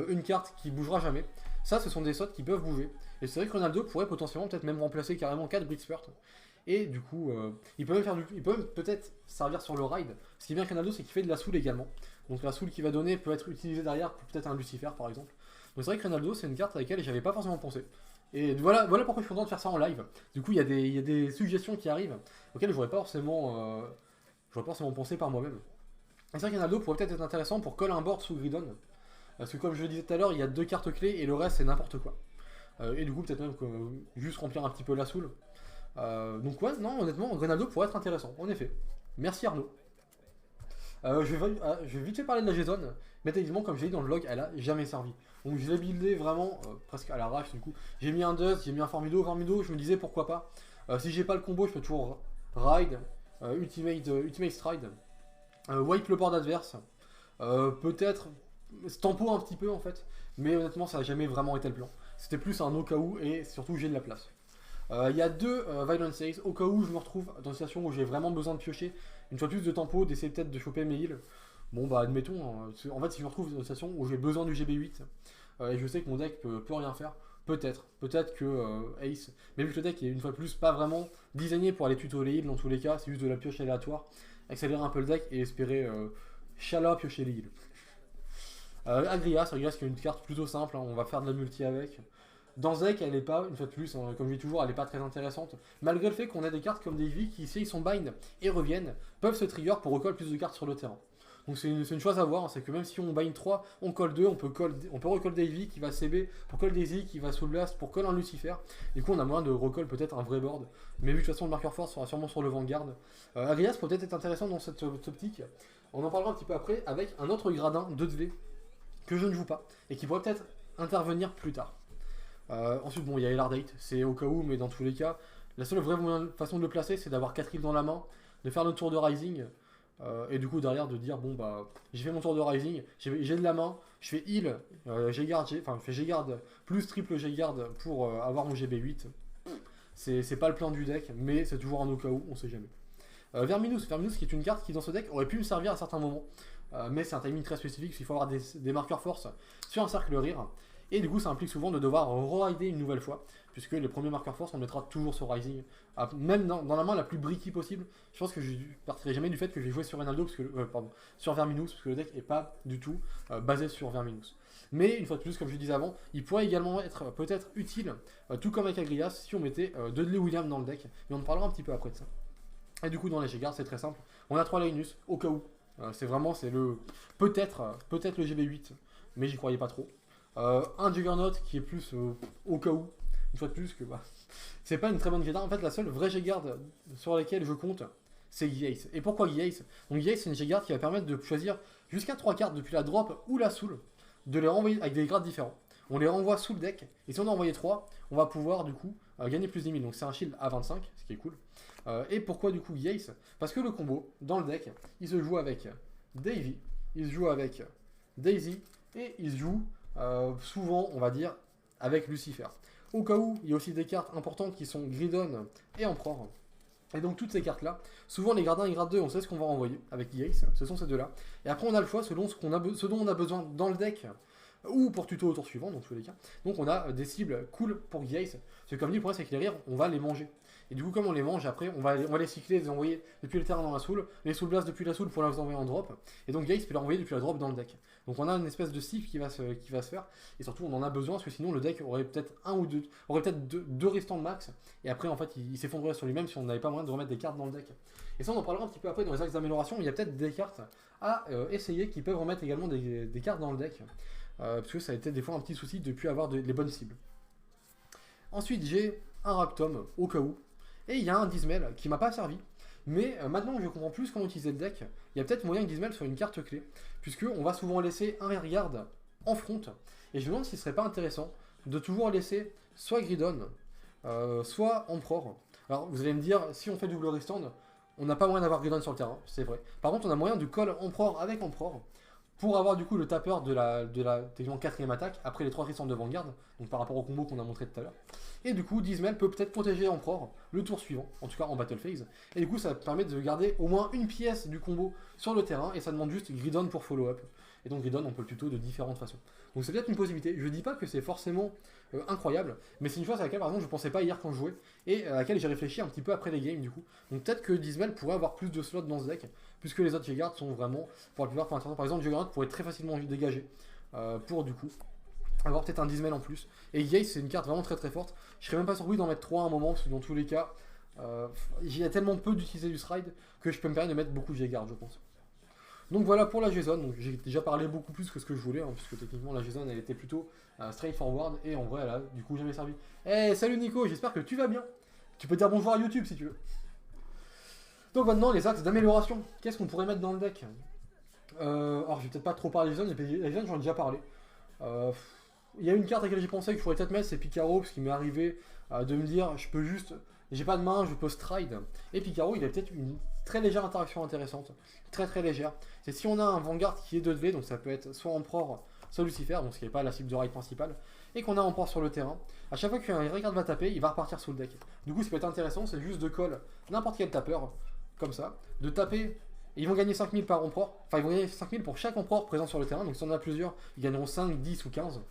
une carte qui bougera jamais. Ça, ce sont des slots qui peuvent bouger. Et c'est vrai que Ronaldo pourrait potentiellement peut-être même remplacer carrément 4 Blitzpurt. Et du coup, il peut même faire il peut même peut-être servir sur le ride. Ce qui est bien avec Ronaldo, c'est qu'il fait de la soul également. Donc la soul qu'il va donner peut être utilisée derrière pour peut-être un Lucifer par exemple. Donc c'est vrai que Ronaldo, c'est une carte à laquelle j'avais pas forcément pensé. Et voilà, voilà pourquoi je suis content de faire ça en live. Du coup, il y a des suggestions qui arrivent auxquelles j'aurais pas forcément pensé par moi-même. C'est vrai que Ronaldo pourrait peut-être être intéressant pour coller un board sous Gridon. Parce que comme je le disais tout à l'heure, il y a 2 cartes clés et le reste c'est n'importe quoi. Et du coup, peut-être même juste remplir un petit peu la soul. Donc ouais, non, honnêtement, Ronaldo pourrait être intéressant, en effet. Merci Arnaud. Je vais vite fait parler de la G-Zone, mais techniquement, comme j'ai dit dans le log, elle a jamais servi. Donc je l'ai buildé vraiment presque à l'arrache du coup. J'ai mis un Dust, j'ai mis un Formido, je me disais pourquoi pas. Si j'ai pas le combo, je peux toujours Ride, Ultimate Stride, wipe le board adverse, peut-être Stampo un petit peu en fait, mais honnêtement ça a jamais vraiment été le plan. C'était plus un au cas où et surtout j'ai de la place. Il y a 2 Violent Saves, au cas où je me retrouve dans une situation où j'ai vraiment besoin de piocher, une fois plus de tempo, d'essayer peut-être de choper mes heals. Bon bah admettons, en fait si je me retrouve dans une situation où j'ai besoin du GB8, et je sais que mon deck peut rien faire, peut-être que Ace, mais vu que le deck est une fois de plus pas vraiment designé pour aller tuto les heals dans tous les cas, c'est juste de la pioche aléatoire, accélérer un peu le deck et espérer Chala piocher les heals. Agrias qui est une carte plutôt simple, hein, on va faire de la multi avec. Dans ce deck, elle n'est pas, une fois de plus, hein, comme je dis toujours, elle n'est pas très intéressante. Malgré le fait qu'on a des cartes comme des Davy qui, si ils sont bind et reviennent, peuvent se trigger pour recoller plus de cartes sur le terrain. Donc c'est une chose à voir, hein, c'est que même si on bind 3, on colle 2, on peut recoller Davy qui va CB, pour coller Daisy qui va Soul Blast, pour coller un Lucifer. Du coup, on a moyen de recoller peut-être un vrai board. Mais vu que de toute façon, le marqueur force sera sûrement sur le Vanguard. Agrias peut peut-être être intéressant dans cette optique. On en parlera un petit peu après avec un autre gradin 2V que je ne joue pas et qui pourrait peut-être intervenir plus tard. Ensuite, bon, il y a Elardate, c'est au cas où, mais dans tous les cas, la seule vraie façon de le placer, c'est d'avoir 4 heals dans la main, de faire le tour de Rising, et du coup, derrière, de dire, bon, bah, j'ai fait mon tour de Rising, j'ai de la main, je fais heal, je fais G-Guard, plus triple G-Guard pour avoir mon GB8. C'est pas le plan du deck, mais c'est toujours un au cas où, on sait jamais. Verminous qui est une carte qui, dans ce deck, aurait pu me servir à certains moments, mais c'est un timing très spécifique, parce qu'il faut avoir des marqueurs force sur un cercle rire. Et du coup, ça implique souvent de devoir re-rider une nouvelle fois, puisque les premiers marqueurs force, on mettra toujours sur Rising. Même dans la main la plus bricky possible, je pense que je partirai jamais du fait que j'ai joué sur Ronaldo, sur Verminous, parce que le deck n'est pas du tout basé sur Verminous. Mais une fois de plus, comme je disais avant, il pourrait également être peut-être utile, tout comme avec Agrias, si on mettait Dudley Williams dans le deck, mais on en parlera un petit peu après de ça. Et du coup, dans les G-Guards, c'est très simple, on a 3 Linus, au cas où. C'est le peut-être le GB8, mais j'y croyais pas trop. Un Juggernaut qui est plus au cas où, une fois de plus que bah, c'est pas une très bonne G-Guard. En fait, la seule vraie G-Guard sur laquelle je compte, c'est Yace. Et pourquoi Yace? Donc Yace, c'est une G-Guard qui va permettre de choisir jusqu'à 3 cartes depuis la drop ou la soul, de les renvoyer avec des grades différents. On les renvoie sous le deck, et si on en a envoyé 3, on va pouvoir du coup gagner plus 10 000. Donc c'est un shield à 25, ce qui est cool. Et pourquoi du coup Yace? Parce que le combo, dans le deck, il se joue avec Davy, il se joue avec Daisy, et il se joue souvent, on va dire, avec Lucifer. Au cas où, il y a aussi des cartes importantes qui sont Gridon et Emperor. Et donc toutes ces cartes-là, souvent les gradins et grade 2, on sait ce qu'on va renvoyer avec Yace, ce sont ces deux-là. Et après on a le choix selon ce dont on a besoin dans le deck, ou pour tuto au tour suivant, dans tous les cas. Donc on a des cibles cool pour Yace. Ce que comme dit, le problème c'est que les rires, on va les manger. Et du coup, comme on les mange, après, on va les cycler, les envoyer depuis le terrain dans la soul, les soul blast depuis la soul pour les envoyer en drop. Et donc Yace peut les envoyer depuis la drop dans le deck. Donc on a une espèce de cycle qui va se faire. Et surtout, on en a besoin parce que sinon le deck aurait peut-être deux restants de max. Et après, en fait, il s'effondrerait sur lui-même si on n'avait pas moyen de remettre des cartes dans le deck. Et ça, on en parlera un petit peu après dans les axes d'amélioration. Il y a peut-être des cartes à essayer qui peuvent remettre également des cartes dans le deck. Parce que ça a été des fois un petit souci de ne plus avoir les bonnes cibles. Ensuite, j'ai un Raktom au cas où. Et il y a un Dismel qui m'a pas servi. Mais maintenant que je comprends plus comment utiliser le deck, il y a peut-être moyen que Dismel soit une carte clé. Puisqu'on va souvent laisser un rearguard en front. Et je me demande s'il serait pas intéressant de toujours laisser soit Gridon, soit Emperor. Alors vous allez me dire, si on fait double restand, on n'a pas moyen d'avoir Gridon sur le terrain, c'est vrai. Par contre, on a moyen de call Emperor avec Emperor pour avoir du coup le tapeur de la techniquement quatrième attaque après les 3 cristals de Vanguard, donc par rapport au combo qu'on a montré tout à l'heure. Et du coup, Dismail peut peut-être protéger Emperor le tour suivant, en tout cas en Battle Phase. Et du coup, ça permet de garder au moins une pièce du combo sur le terrain, et ça demande juste Gridon pour follow-up. Et donc Gridon, on peut le tuto de différentes façons. Donc c'est peut-être une possibilité. Je dis pas que c'est forcément incroyable, mais c'est une chose à laquelle par exemple je pensais pas hier quand je jouais, et à laquelle j'ai réfléchi un petit peu après les games du coup. Donc peut-être que Dismail pourrait avoir plus de slots dans ce deck, puisque les autres J-Guard sont vraiment, pour la plupart, pas intéressants. Par exemple, J-Guard pourrait très facilement dégager, pour du coup avoir peut-être un Dismail en plus. Et Yace, c'est une carte vraiment très très forte. Je serais même pas surpris d'en mettre 3 à un moment, parce que dans tous les cas, il y a tellement peu d'utiliser du Stride que je peux me permettre de mettre beaucoup de J-Guard, je pense. Donc voilà pour la Jason. Donc j'ai déjà parlé beaucoup plus que ce que je voulais, hein, puisque techniquement la Jason elle était plutôt straightforward, et en vrai elle a du coup jamais servi. Eh salut Nico, j'espère que tu vas bien. Tu peux dire bonjour à YouTube si tu veux. Donc maintenant les axes d'amélioration. Qu'est-ce qu'on pourrait mettre dans le deck? Alors je vais peut-être pas trop parler de Jason, la Jason j'en ai déjà parlé. Il y a une carte à laquelle j'ai pensé que je pourrais peut-être mettre, c'est Picaro, parce qu'il m'est arrivé de me dire, je peux juste, j'ai pas de main, je peux stride. Et Picaro, il a peut-être une très légère interaction intéressante, très très légère. C'est si on a un Vanguard qui est 2 de V, donc ça peut être soit Emperor, soit Lucifer, donc ce qui n'est pas la cible de raid principale, et qu'on a Emperor sur le terrain, à chaque fois qu'un Rayguard va taper, il va repartir sous le deck. Du coup, ce qui peut être intéressant, c'est juste de call n'importe quel tapeur, comme ça, de taper. Et ils vont gagner 5000 par empereur, enfin ils vont gagner 5000 pour chaque empereur présent sur le terrain, donc si on en a plusieurs, ils gagneront 5, 10 ou 15.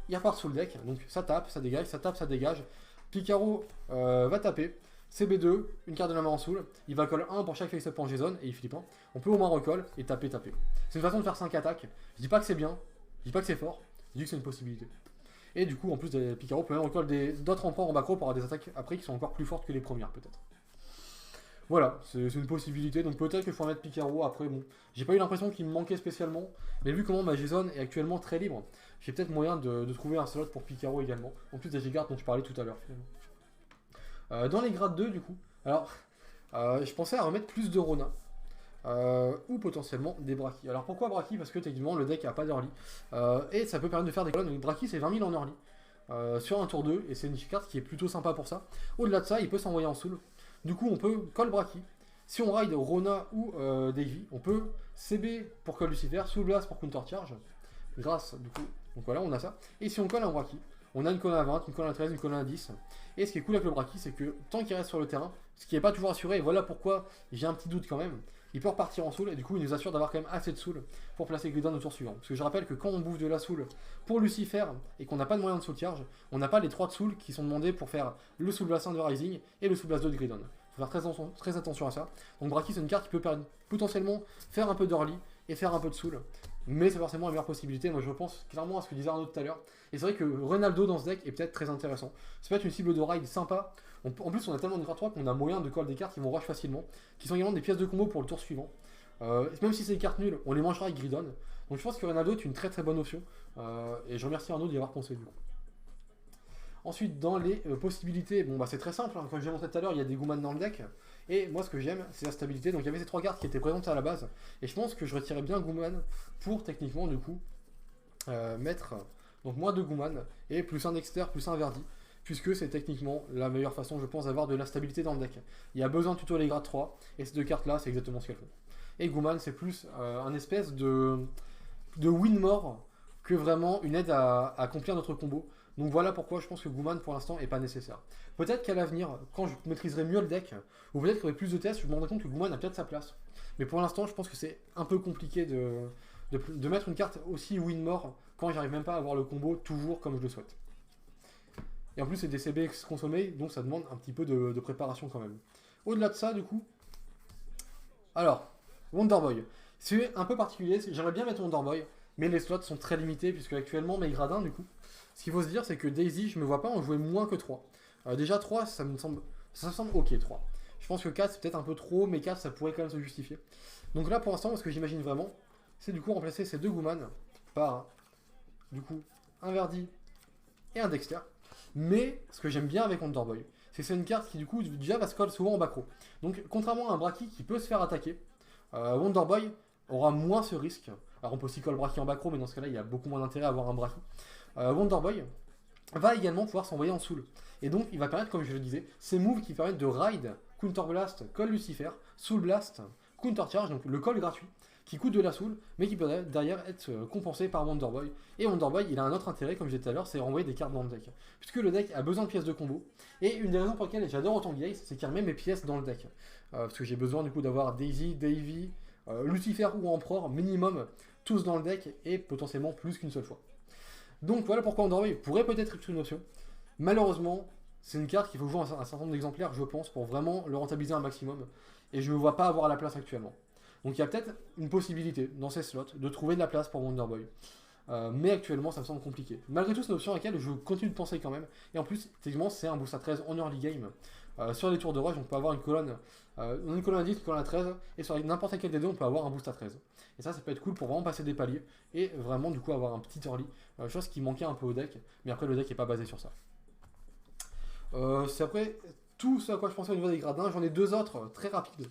Il repart sous le deck, donc ça tape, ça dégage, ça tape, ça dégage. Picaro va taper, CB2, une carte de la main en soul, il va call 1 pour chaque face-up en Jason, et il flippe 1. On peut au moins recall et taper, taper. C'est une façon de faire 5 attaques, je dis pas que c'est bien, je dis pas que c'est fort, je dis que c'est une possibilité. Et du coup, en plus, Picaro peut même recall d'autres empereurs en backrow pour avoir des attaques après qui sont encore plus fortes que les premières, peut-être. Voilà, c'est une possibilité, donc peut-être que je pourrais mettre Picaro, après bon, j'ai pas eu l'impression qu'il me manquait spécialement, mais vu comment ma Jason est actuellement très libre, j'ai peut-être moyen de trouver un slot pour Picaro également, en plus des J-Guard dont je parlais tout à l'heure finalement. Dans les grades 2 du coup, alors, je pensais à remettre plus de Rona, ou potentiellement des Braki. Alors pourquoi Braki? Parce que techniquement le deck a pas d'early, et ça peut permettre de faire des colonnes, donc Braki c'est 20 000 en early, sur un tour 2, et c'est une carte qui est plutôt sympa pour ça. Au-delà de ça, il peut s'envoyer en soul. Du coup, on peut call Braki. Si on ride Rona ou Davy, on peut CB pour call Lucifer, Soul Blast pour counter charge. Grâce, du coup, donc voilà, on a ça. Et si on colle un Braki, on a une colonne à 20, une colonne à 13, une colonne à 10. Et ce qui est cool avec le Braki, c'est que tant qu'il reste sur le terrain, ce qui n'est pas toujours assuré, et voilà pourquoi j'ai un petit doute quand même, il peut repartir en soul, et du coup il nous assure d'avoir quand même assez de soul pour placer Gridon au tour suivant. Parce que je rappelle que quand on bouffe de la soul pour Lucifer, et qu'on n'a pas de moyen de soul charge, on n'a pas les 3 de soul qui sont demandés pour faire le soul blast 1 de Rising et le soul blast 2 de Gridon. Il faut faire très attention à ça. Donc Braki c'est une carte qui peut potentiellement faire un peu d'early et faire un peu de soul, mais c'est forcément la meilleure possibilité. Moi je pense clairement à ce que disait Arnaud tout à l'heure, et c'est vrai que Ronaldo dans ce deck est peut-être très intéressant. Ça peut être une cible de raid sympa. En plus on a tellement de grade 3 qu'on a moyen de call des cartes qui vont rush facilement, qui sont également des pièces de combo pour le tour suivant. Même si c'est des cartes nulles, on les mangera avec Gridon. Donc je pense que Ronaldo est une très très bonne option, et je remercie Arnaud d'y avoir pensé du coup. Ensuite, dans les possibilités, bon bah c'est très simple, hein. Comme je l'ai montré tout à l'heure, il y a des Gooman dans le deck, et moi ce que j'aime, c'est la stabilité. Donc il y avait ces 3 cartes qui étaient présentes à la base, et je pense que je retirais bien Gooman pour techniquement du coup mettre donc moins de Gooman, et plus un Dexter, plus un Verdi, puisque c'est techniquement la meilleure façon, je pense, d'avoir de la stabilité dans le deck. Il y a besoin de tuto les grades 3, et ces 2 cartes là, c'est exactement ce qu'elles font. Et Gooman, c'est plus un espèce de win more que vraiment une aide à accomplir notre combo. Donc voilà pourquoi je pense que Gooman pour l'instant est pas nécessaire. Peut-être qu'à l'avenir, quand je maîtriserai mieux le deck, ou peut-être qu'il y aurait plus de tests, je me rendrai compte que Gooman a peut-être sa place. Mais pour l'instant, je pense que c'est un peu compliqué de mettre une carte aussi win-more quand j'arrive même pas à avoir le combo toujours comme je le souhaite. Et en plus, c'est des CB consommés, donc ça demande un petit peu de préparation quand même. Au-delà de ça, du coup, alors, Wonderboy. C'est un peu particulier, j'aimerais bien mettre Wonderboy, mais les slots sont très limités, puisque actuellement mes gradins, du coup, ce qu'il faut se dire, c'est que Daisy, je me vois pas en jouer moins que 3. Déjà 3, ça me semble ok 3. Je pense que 4, c'est peut-être un peu trop, mais 4, ça pourrait quand même se justifier. Donc là, pour l'instant, ce que j'imagine vraiment, c'est du coup remplacer ces 2 Gooman par, du coup, un Verdi et un Dexter. Mais ce que j'aime bien avec Wonderboy, c'est que c'est une carte qui, du coup, déjà va se coller souvent en backrow. Donc, contrairement à un Braki qui peut se faire attaquer, Wonderboy aura moins ce risque. Alors, on peut aussi call Braki en backrow, mais dans ce cas-là, il y a beaucoup moins d'intérêt à avoir un Braki. Wonderboy va également pouvoir s'envoyer en soul. Et donc il va permettre, comme je le disais, ces moves qui permettent de ride, counter blast, call Lucifer, soul blast, counter charge, donc le call gratuit. qui coûte de la soul, mais qui peut derrière être compensé par Wonder Boy. Et Wonder Boy, il a un autre intérêt, comme je disais tout à l'heure, c'est renvoyer des cartes dans le deck. Puisque le deck a besoin de pièces de combo. Et une des raisons pour lesquelles j'adore autant Geass, c'est qu'il remet mes pièces dans le deck. Parce que j'ai besoin du coup d'avoir Daisy, Davy, Lucifer ou Emperor, minimum, tous dans le deck, et potentiellement plus qu'une seule fois. Donc voilà pourquoi Wonder Boy pourrait peut-être être une option. Malheureusement, c'est une carte qu'il faut jouer un certain nombre d'exemplaires, je pense, pour vraiment le rentabiliser un maximum. Et je ne me vois pas avoir la place actuellement. Donc il y a peut-être une possibilité dans ces slots de trouver de la place pour Wonder Boy. Mais actuellement, ça me semble compliqué. Malgré tout, c'est une option à laquelle je continue de penser quand même. Et en plus, techniquement, c'est un boost à 13 en early game. Sur les tours de rush, on peut avoir une colonne, à 10, une colonne à 13. Et sur n'importe quel des deux, on peut avoir un boost à 13. Et ça peut être cool pour vraiment passer des paliers. Et vraiment, du coup, avoir un petit early. Chose qui manquait un peu au deck. Mais après, le deck n'est pas basé sur ça. C'est après tout ce à quoi je pensais au niveau des gradins. J'en ai deux autres très rapides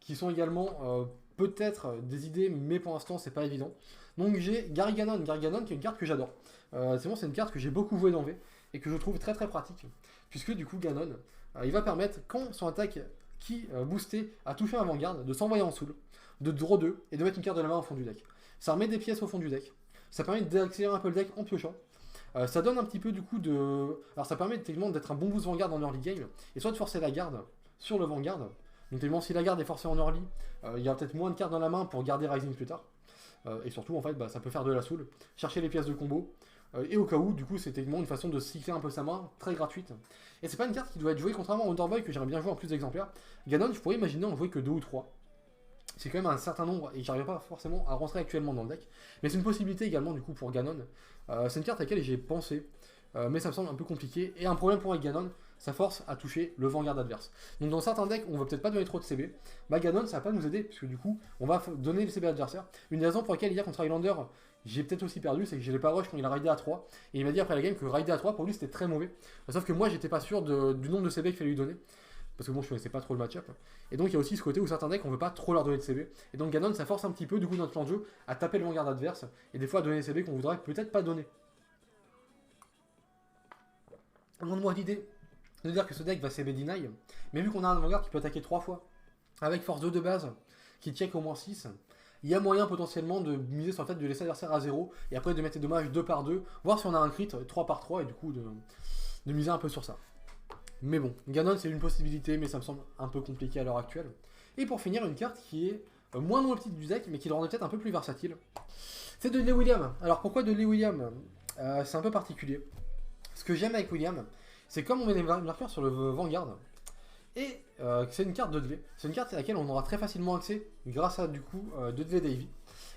qui sont également peut-être des idées, mais pour l'instant c'est pas évident. Donc j'ai Gary Ganon qui est une carte que j'adore. C'est une carte que j'ai beaucoup joué dans V et que je trouve très très pratique. Puisque du coup Ganon, il va permettre quand son attaque qui boostait a touché un avant-garde de s'envoyer en soul, de draw 2 et de mettre une carte de la main au fond du deck. Ça remet des pièces au fond du deck. Ça permet d'accélérer un peu le deck en piochant. Ça donne un petit peu du coup de... Alors ça permet techniquement d'être un bon boost Vanguard en early game, et soit de forcer la garde sur le Vanguard. Donc techniquement si la garde est forcée en early, il y a peut-être moins de cartes dans la main pour garder Rising plus tard. Et surtout en fait ça peut faire de la soul, chercher les pièces de combo, et au cas où du coup c'est techniquement une façon de cycler un peu sa main, très gratuite. Et c'est pas une carte qui doit être jouée, contrairement à Wonder Boy que j'aimerais bien jouer en plus d'exemplaires. Ganon je pourrais imaginer en jouer que 2 ou 3. C'est quand même un certain nombre et j'arrive pas forcément à rentrer actuellement dans le deck. Mais c'est une possibilité également du coup pour Ganon. C'est une carte à laquelle j'ai pensé, mais ça me semble un peu compliqué. Et un problème pour avec Ganon, ça force à toucher le Vanguard adverse. Donc dans certains decks, on va peut-être pas donner trop de CB. Bah Ganon, ça va pas nous aider, puisque du coup, on va donner le CB adversaire. Une des raisons pour laquelle hier contre Highlander, j'ai peut-être aussi perdu, c'est que je l'ai pas rush quand il a raidé à 3. Et il m'a dit après la game que raider à 3, pour lui, c'était très mauvais. Sauf que moi, j'étais pas sûr du nombre de CB qu'il fallait lui donner. Parce que bon, je connaissais pas trop le match-up. Et donc il y a aussi ce côté où certains decks, on veut pas trop leur donner de CB. Et donc Ganon, ça force un petit peu du coup notre plan de jeu à taper le Vanguard adverse. Et des fois à donner des CB qu'on voudrait peut-être pas donner. Loin de moi l'idée de dire que ce deck va CB deny. Mais vu qu'on a un Vanguard qui peut attaquer 3 fois, avec force 2 de base, qui check au moins 6, il y a moyen potentiellement de miser sur le fait de laisser l'adversaire à 0. Et après de mettre des dommages 2 par 2. Voir si on a un crit 3 par 3. Et du coup de miser un peu sur ça. Mais bon, Ganon c'est une possibilité, mais ça me semble un peu compliqué à l'heure actuelle. Et pour finir, une carte qui est moins non petite du deck, mais qui le rendait peut-être un peu plus versatile. C'est de Lee William. Alors pourquoi de Lee William? C'est un peu particulier. Ce que j'aime avec William, c'est comme on met des marqueurs sur le Vanguard, et c'est une carte 2 C'est une carte à laquelle on aura très facilement accès grâce à du coup 2 Davy.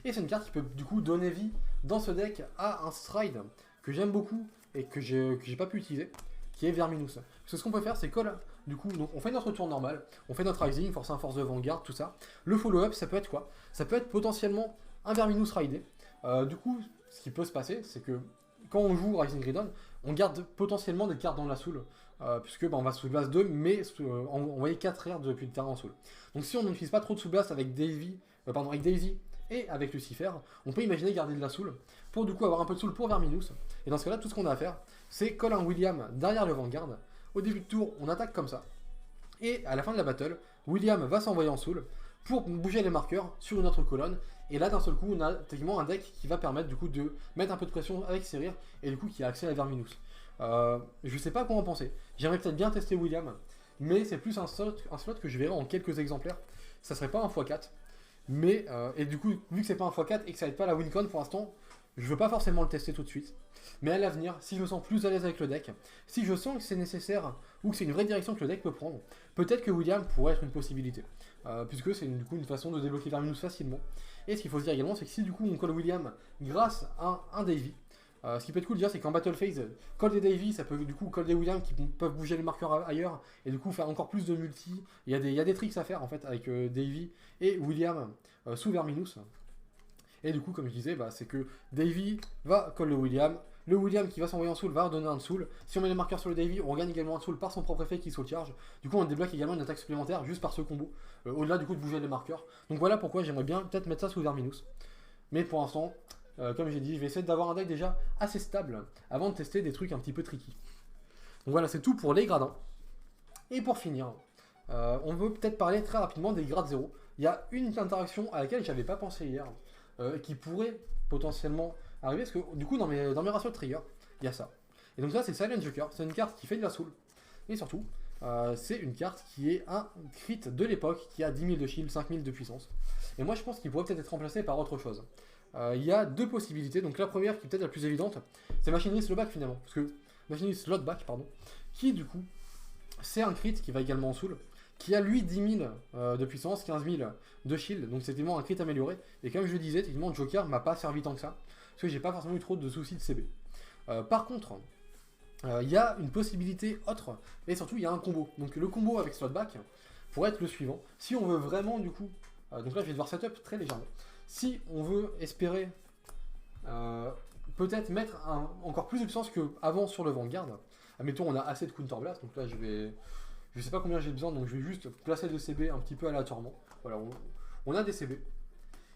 Et c'est une carte qui peut du coup donner vie dans ce deck à un stride que j'aime beaucoup et que j'ai pas pu utiliser, qui est Verminous. Parce que ce qu'on peut faire, c'est que du coup, donc on fait notre tour normal, on fait notre Rising, force 1, force de Vanguard, tout ça. Le follow-up, ça peut être quoi? Ça peut être potentiellement un Verminous raidé. Du coup, ce qui peut se passer, c'est que quand on joue Rising Gridon, on garde potentiellement des cartes dans la soul, puisque on va sous blast 2, mais envoyer 4 airs depuis le terrain en soul. Donc si on n'utilise pas trop de sous blast avec avec Daisy et avec Lucifer, on peut imaginer garder de la soul pour du coup avoir un peu de soul pour Verminous. Et dans ce cas-là, tout ce qu'on a à faire, c'est coller un William derrière le Vanguard. Au début de tour, on attaque comme ça. Et à la fin de la battle, William va s'envoyer en soul pour bouger les marqueurs sur une autre colonne. Et là, d'un seul coup, on a techniquement un deck qui va permettre du coup de mettre un peu de pression avec ses rires et du coup qui a accès à Verminous. Je sais pas quoi en penser. J'aimerais peut-être bien tester William, mais c'est plus un slot que je verrai en quelques exemplaires. Ça serait pas un x4. Mais, et du coup, vu que c'est pas un x4 et que ça aide pas la wincon pour l'instant, je veux pas forcément le tester tout de suite. Mais à l'avenir, si je me sens plus à l'aise avec le deck, si je sens que c'est nécessaire ou que c'est une vraie direction que le deck peut prendre, peut-être que William pourrait être une possibilité. Puisque c'est du coup une façon de débloquer Verminous facilement. Et ce qu'il faut se dire également, c'est que si du coup on colle William grâce à un Davy, ce qui peut être cool déjà, c'est qu'en Battle Phase, colle des Davy, ça peut du coup coller des William qui peuvent bouger les marqueurs ailleurs et du coup faire encore plus de multi. Il y a des tricks à faire en fait avec Davy et William sous Verminous. Et du coup, comme je disais, c'est que Davy va coller le William qui va s'envoyer en soul va redonner un soul. Si on met les marqueurs sur le Davy, on gagne également un soul par son propre effet qui soul charge. Du coup, on débloque également une attaque supplémentaire juste par ce combo, au-delà du coup de bouger les marqueurs. Donc voilà pourquoi j'aimerais bien peut-être mettre ça sous Verminous. Mais pour l'instant, comme j'ai dit, je vais essayer d'avoir un deck déjà assez stable avant de tester des trucs un petit peu tricky. Donc voilà, c'est tout pour les gradins. Et pour finir, on veut peut-être parler très rapidement des grades 0. il y a une interaction à laquelle j'avais pas pensé hier, qui pourrait potentiellement arriver, parce que du coup, dans mes ratios de trigger, il y a ça. Et donc ça, c'est Silent Joker, c'est une carte qui fait de la soul, et surtout, c'est une carte qui est un crit de l'époque, qui a 10 000 de shield, 5 000 de puissance. Et moi, je pense qu'il pourrait peut-être être remplacé par autre chose. Il y a deux possibilités, donc la première, qui est peut-être la plus évidente, c'est Machinery Slowback finalement, parce que Machinery Slotback, pardon, qui du coup, c'est un crit qui va également en soul, qui a lui 10 000 de puissance, 15 000 de shield, donc c'est vraiment un crit amélioré. Et comme je le disais, effectivement, Joker m'a pas servi tant que ça, parce que j'ai pas forcément eu trop de soucis de CB. Par contre, il y a une possibilité autre, et surtout il y a un combo. Donc le combo avec Slotback pourrait être le suivant. Si on veut vraiment du coup, donc là je vais devoir setup très légèrement. Si on veut espérer peut-être mettre encore plus de puissance qu'avant sur le Vanguard, admettons on a assez de Counterblast, donc là je sais pas combien j'ai besoin, donc je vais juste placer de CB un petit peu aléatoirement. Voilà, on a des CB.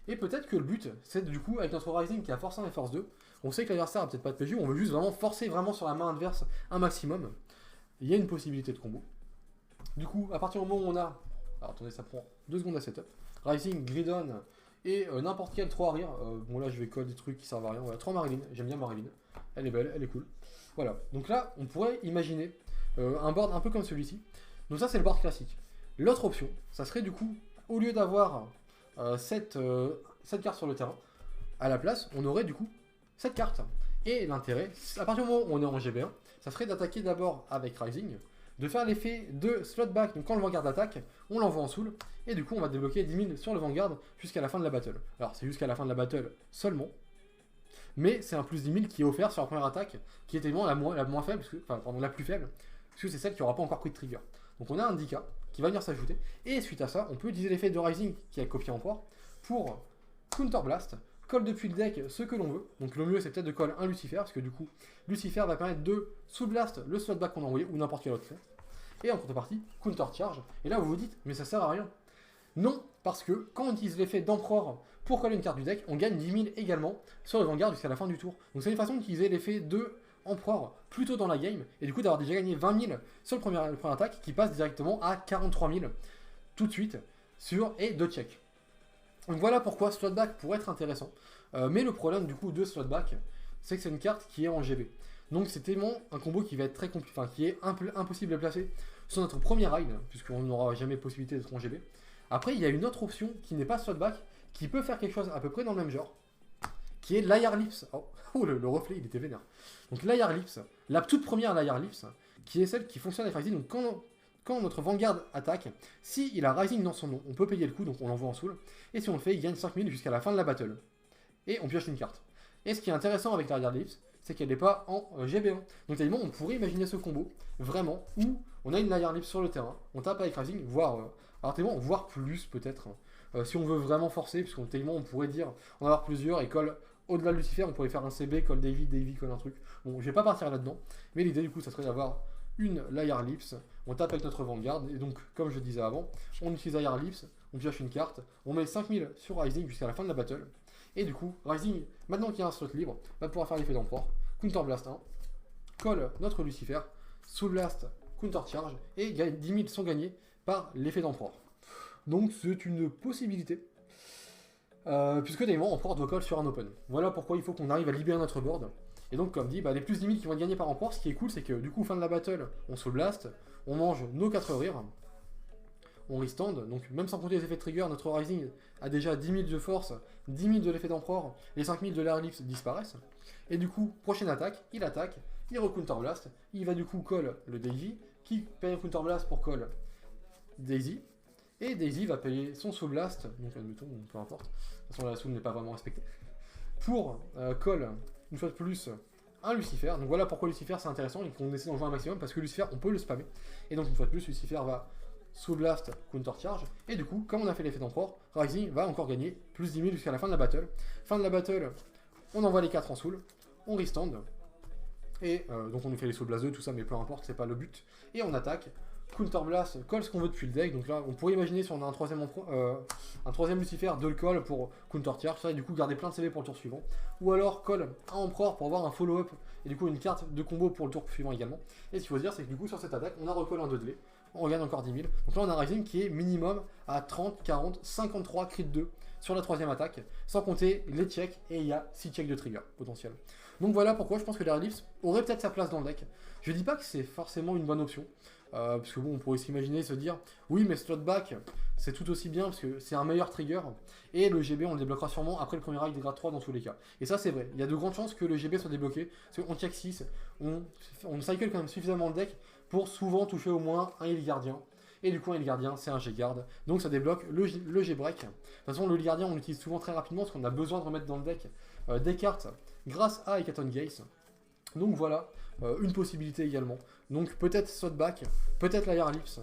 Et peut-être que le but, c'est du coup, avec notre Rising qui a force 1 et force 2, on sait que l'adversaire a peut-être pas de PJ, on veut juste vraiment forcer vraiment sur la main adverse un maximum. Il y a une possibilité de combo. Du coup, à partir du moment où on a... Alors attendez, ça prend 2 secondes à setup. Rising, Gridon et n'importe quel 3 rire. Bon là, je vais coller des trucs qui servent à rien. Voilà, 3 Marilyn, j'aime bien Marilyn. Elle est belle, elle est cool. Voilà, donc là, on pourrait imaginer un board un peu comme celui-ci. Donc ça, c'est le board classique. L'autre option, ça serait du coup, au lieu d'avoir cette carte sur le terrain, à la place, on aurait du coup cette carte. Et l'intérêt, à partir du moment où on est en GB1, ça serait d'attaquer d'abord avec Rising, de faire l'effet de Slotback, donc quand le Vanguard attaque, on l'envoie en soul, et du coup on va débloquer 10 000 sur le Vanguard jusqu'à la fin de la battle. Alors c'est jusqu'à la fin de la battle seulement, mais c'est un plus 10 000 qui est offert sur la première attaque, qui est évidemment la moins faible, enfin pardon, la plus faible, parce que c'est celle qui n'aura pas encore pris de trigger. Donc on a un 10k qui va venir s'ajouter, et suite à ça, on peut utiliser l'effet de Rising qui a copié en port pour Counterblast, call depuis le deck ce que l'on veut. Donc le mieux c'est peut-être de call un Lucifer, parce que du coup, Lucifer va permettre de soul blast le Slotback qu'on a envoyé, ou n'importe quel autre fait. Et en contrepartie, Counter Charge. Et là vous vous dites, mais ça sert à rien. Non, parce que quand on utilise l'effet d'Empereur pour coller une carte du deck, on gagne 10 000 également sur le Vanguard jusqu'à la fin du tour. Donc c'est une façon d'utiliser l'effet de Empereur plus tôt dans la game, et du coup d'avoir déjà gagné 20 000 sur le premier attaque, qui passe directement à 43 000 tout de suite sur et 2 checks. Donc voilà pourquoi Slotback pourrait être intéressant. Mais le problème du coup de Slotback, c'est que c'est une carte qui est en GB. Donc c'est tellement un combo qui va être très compliqué, enfin qui est impossible à placer sur notre premier raid, puisqu'on n'aura jamais possibilité d'être en GB. Après, il y a une autre option qui n'est pas Slotback, qui peut faire quelque chose à peu près dans le même genre, qui est l'Ayar Lips. Oh, le reflet, il était vénère. Donc l'Ayar Lips, la toute première l'Ayar Lips, qui est celle qui fonctionne avec Rising. Donc quand notre Vanguard attaque, s'il a Rising dans son nom, on peut payer le coup, donc on l'envoie en soul. Et si on le fait, il gagne 5000 jusqu'à la fin de la battle. Et on pioche une carte. Et ce qui est intéressant avec l'Ayar Lips, c'est qu'elle n'est pas en GB1. Donc évidemment, on pourrait imaginer ce combo, vraiment, où on a une Ayar Lips sur le terrain, on tape avec Rising, voire plus peut-être, si on veut vraiment forcer, puisqu'on on pourrait dire en avoir plusieurs et call au-delà de Lucifer, on pourrait faire un CB, call Davy, call un truc. Bon, je vais pas partir là-dedans, mais l'idée du coup, ça serait d'avoir une Ayar Lips, on tape avec notre Vanguard, et donc, comme je disais avant, on utilise Ayar Lips, on pioche une carte, on met 5000 sur Rising jusqu'à la fin de la battle, et du coup, Rising, maintenant qu'il y a un slot libre, va pouvoir faire l'effet d'Empereur, Counter Blast 1, call notre Lucifer, Soul Blast, Counter Charge, et 10 000 sont gagnés par l'effet d'Empereur. Donc c'est une possibilité, puisque évidemment Empereur doit call sur un open. Voilà pourquoi il faut qu'on arrive à libérer notre board. Et donc comme dit, les plus 10 000 qui vont être gagnés par Empereur, ce qui est cool, c'est que du coup fin de la battle, on Soul Blast, on mange nos 4 rires, on restand, donc même sans compter les effets de trigger, notre Rising a déjà 10 000 de force, 10 000 de l'effet d'Empereur, les 5 000 de l'Ayar Lips disparaissent. Et du coup, prochaine attaque, il re-Counter Blast, il va du coup call le Daisy, qui paye un Counter Blast pour call Daisy, et Daisy va payer son Soul Blast, donc admettons, peu importe, de toute façon la Soul n'est pas vraiment respectée, pour call, une fois de plus, un Lucifer. Donc voilà pourquoi Lucifer c'est intéressant et qu'on essaie d'en jouer un maximum, parce que Lucifer on peut le spammer, et donc une fois de plus, Lucifer va Soul Blast, Counter Charge, et du coup, comme on a fait l'effet d'Empereur, Rising va encore gagner plus 10 000 jusqu'à la fin de la battle. Fin de la battle, on envoie les 4 en soul, on restand, et donc on nous fait les Soul Blast 2, tout ça, mais peu importe, c'est pas le but, et on attaque. Counter Blast, call ce qu'on veut depuis le deck, donc là on pourrait imaginer si on a un troisième Lucifer de le call pour Counter Charge, ça, et du coup garder plein de CV pour le tour suivant, ou alors call un Empereur pour avoir un follow-up, et du coup une carte de combo pour le tour suivant également. Et ce qu'il faut se dire, c'est que du coup sur cette attaque, on a recall un Dudley, on regagne encore 10 000. Donc là on a un Rising qui est minimum à 30, 40, 53 crit 2 sur la troisième attaque, sans compter les checks, et il y a 6 checks de trigger potentiel. Donc voilà pourquoi je pense que l'Airlifts aurait peut-être sa place dans le deck. Je dis pas que c'est forcément une bonne option, parce que bon, on pourrait s'imaginer, se dire, oui mais slot back, c'est tout aussi bien, parce que c'est un meilleur trigger, et le GB on le débloquera sûrement après le premier raid des grade 3 dans tous les cas. Et ça c'est vrai, il y a de grandes chances que le GB soit débloqué, parce qu'on check 6, on cycle quand même suffisamment le deck pour souvent toucher au moins un heal gardien. Et du coup, un heal gardien, c'est un G-Guard. Donc ça débloque le G-Break. De toute façon, le heal gardien, on l'utilise souvent très rapidement parce qu'on a besoin de remettre dans le deck des cartes grâce à Hecaton Gaze. Donc voilà, une possibilité également. Donc peut-être Slotback, peut-être la Airlifts,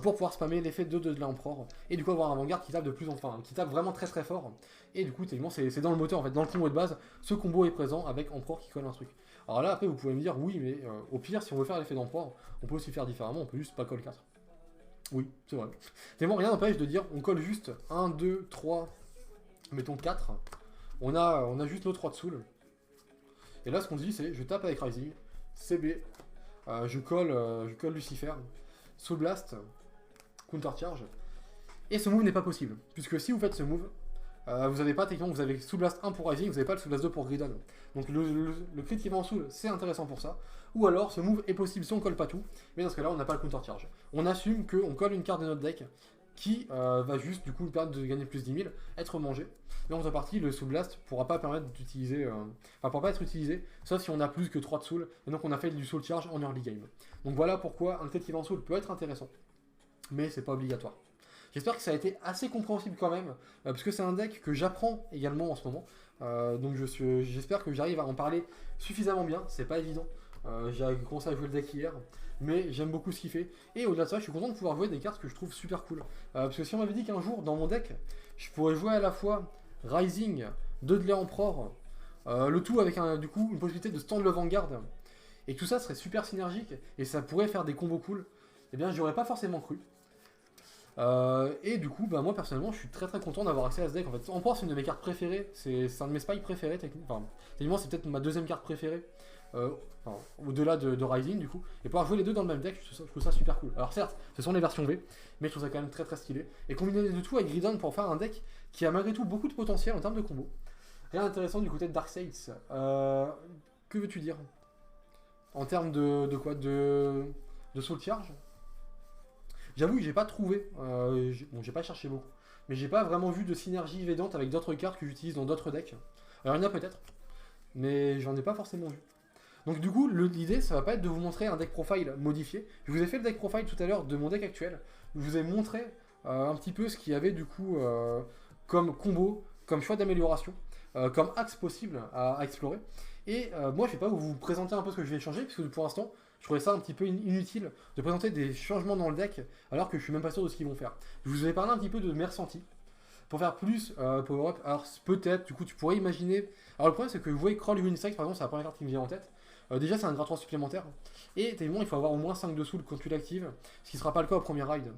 pour pouvoir spammer l'effet de l'Empereur. Et du coup avoir un avant-garde qui tape de plus en plus, qui tape vraiment très très fort. Et du coup, techniquement, c'est dans le moteur, en fait, dans le combo de base, ce combo est présent avec Empereur qui colle un truc. Alors là, après, vous pouvez me dire, oui, mais au pire, si on veut faire l'effet d'Empereur, on peut aussi faire différemment, on peut juste pas colle 4. Oui, c'est vrai. Tellement rien n'empêche de dire, on colle juste 1, 2, 3, mettons 4. On a juste nos 3 de soul. Et là, ce qu'on dit, c'est, je tape avec Rising, CB, je colle Lucifer, Soul Blast, Counter Charge. Et ce move n'est pas possible, puisque si vous faites ce move, vous n'avez pas, techniquement, vous avez Soul Blast 1 pour Rising, vous n'avez pas le Soul Blast 2 pour Gridon. Donc le crit qui va en Soul, c'est intéressant pour ça. Ou alors, ce move est possible si on colle pas tout, mais dans ce cas-là, on n'a pas le Counter Charge. On assume qu'on colle une carte de notre deck qui va juste, du coup, permettre de gagner plus 10 000, être mangé. Et en contrepartie, le Soul Blast pourra pas permettre d'utiliser, pourra pas être utilisé, sauf si on a plus que 3 de Soul, et donc on a fait du Soul Charge en early game. Donc voilà pourquoi un crit qui va en Soul peut être intéressant, mais c'est pas obligatoire. J'espère que ça a été assez compréhensible quand même, parce que c'est un deck que j'apprends également en ce moment. Donc j'espère que j'arrive à en parler suffisamment bien, c'est pas évident. J'ai commencé à jouer le deck hier, mais j'aime beaucoup ce qu'il fait. Et au-delà de ça, je suis content de pouvoir jouer des cartes que je trouve super cool. Parce que si on m'avait dit qu'un jour, dans mon deck, je pourrais jouer à la fois Rising, Dudley Emperor, le tout avec du coup une possibilité de stand le Vanguard, et que tout ça serait super synergique, et ça pourrait faire des combos cool, eh bien j'aurais pas forcément cru. Et du coup, bah, moi personnellement, je suis très content d'avoir accès à ce deck. En fait, Emperor, c'est une de mes cartes préférées, c'est un de mes spies préférés, techniquement, c'est peut-être ma deuxième carte préférée. Au-delà de Rising du coup, et pouvoir jouer les deux dans le même deck, je trouve ça super cool. Alors certes, ce sont les versions V, mais je trouve ça quand même très stylé. Et combiner de tout avec Gridon pour faire un deck qui a malgré tout beaucoup de potentiel en termes de combo. Rien d'intéressant du côté de Darkseid. Que veux-tu dire en termes de quoi, de Soul Charge? J'avoue que j'ai pas trouvé, bon j'ai pas cherché beaucoup, mais j'ai pas vraiment vu de synergie évidente avec d'autres cartes que j'utilise dans d'autres decks. Alors il y en a peut-être, mais j'en ai pas forcément vu. Donc du coup, l'idée, ça va pas être de vous montrer un deck profile modifié. Je vous ai fait le deck profile tout à l'heure de mon deck actuel. Je vous ai montré un petit peu ce qu'il y avait du coup comme combo, comme choix d'amélioration, comme axe possible à explorer. Et moi, je vais pas vous présenter un peu ce que je vais changer, puisque pour l'instant, je trouvais ça un petit peu inutile de présenter des changements dans le deck, alors que je suis même pas sûr de ce qu'ils vont faire. Je vous ai parlé un petit peu de mes ressentis. Pour faire plus power-up, alors peut-être, du coup, tu pourrais imaginer... Alors le problème, c'est que vous voyez Crawl Unisex, par exemple, c'est la première carte qui me vient en tête. Déjà, c'est un grade 3 supplémentaire. Et techniquement, il faut avoir au moins 5 de soul quand tu l'actives, ce qui ne sera pas le cas au premier raid.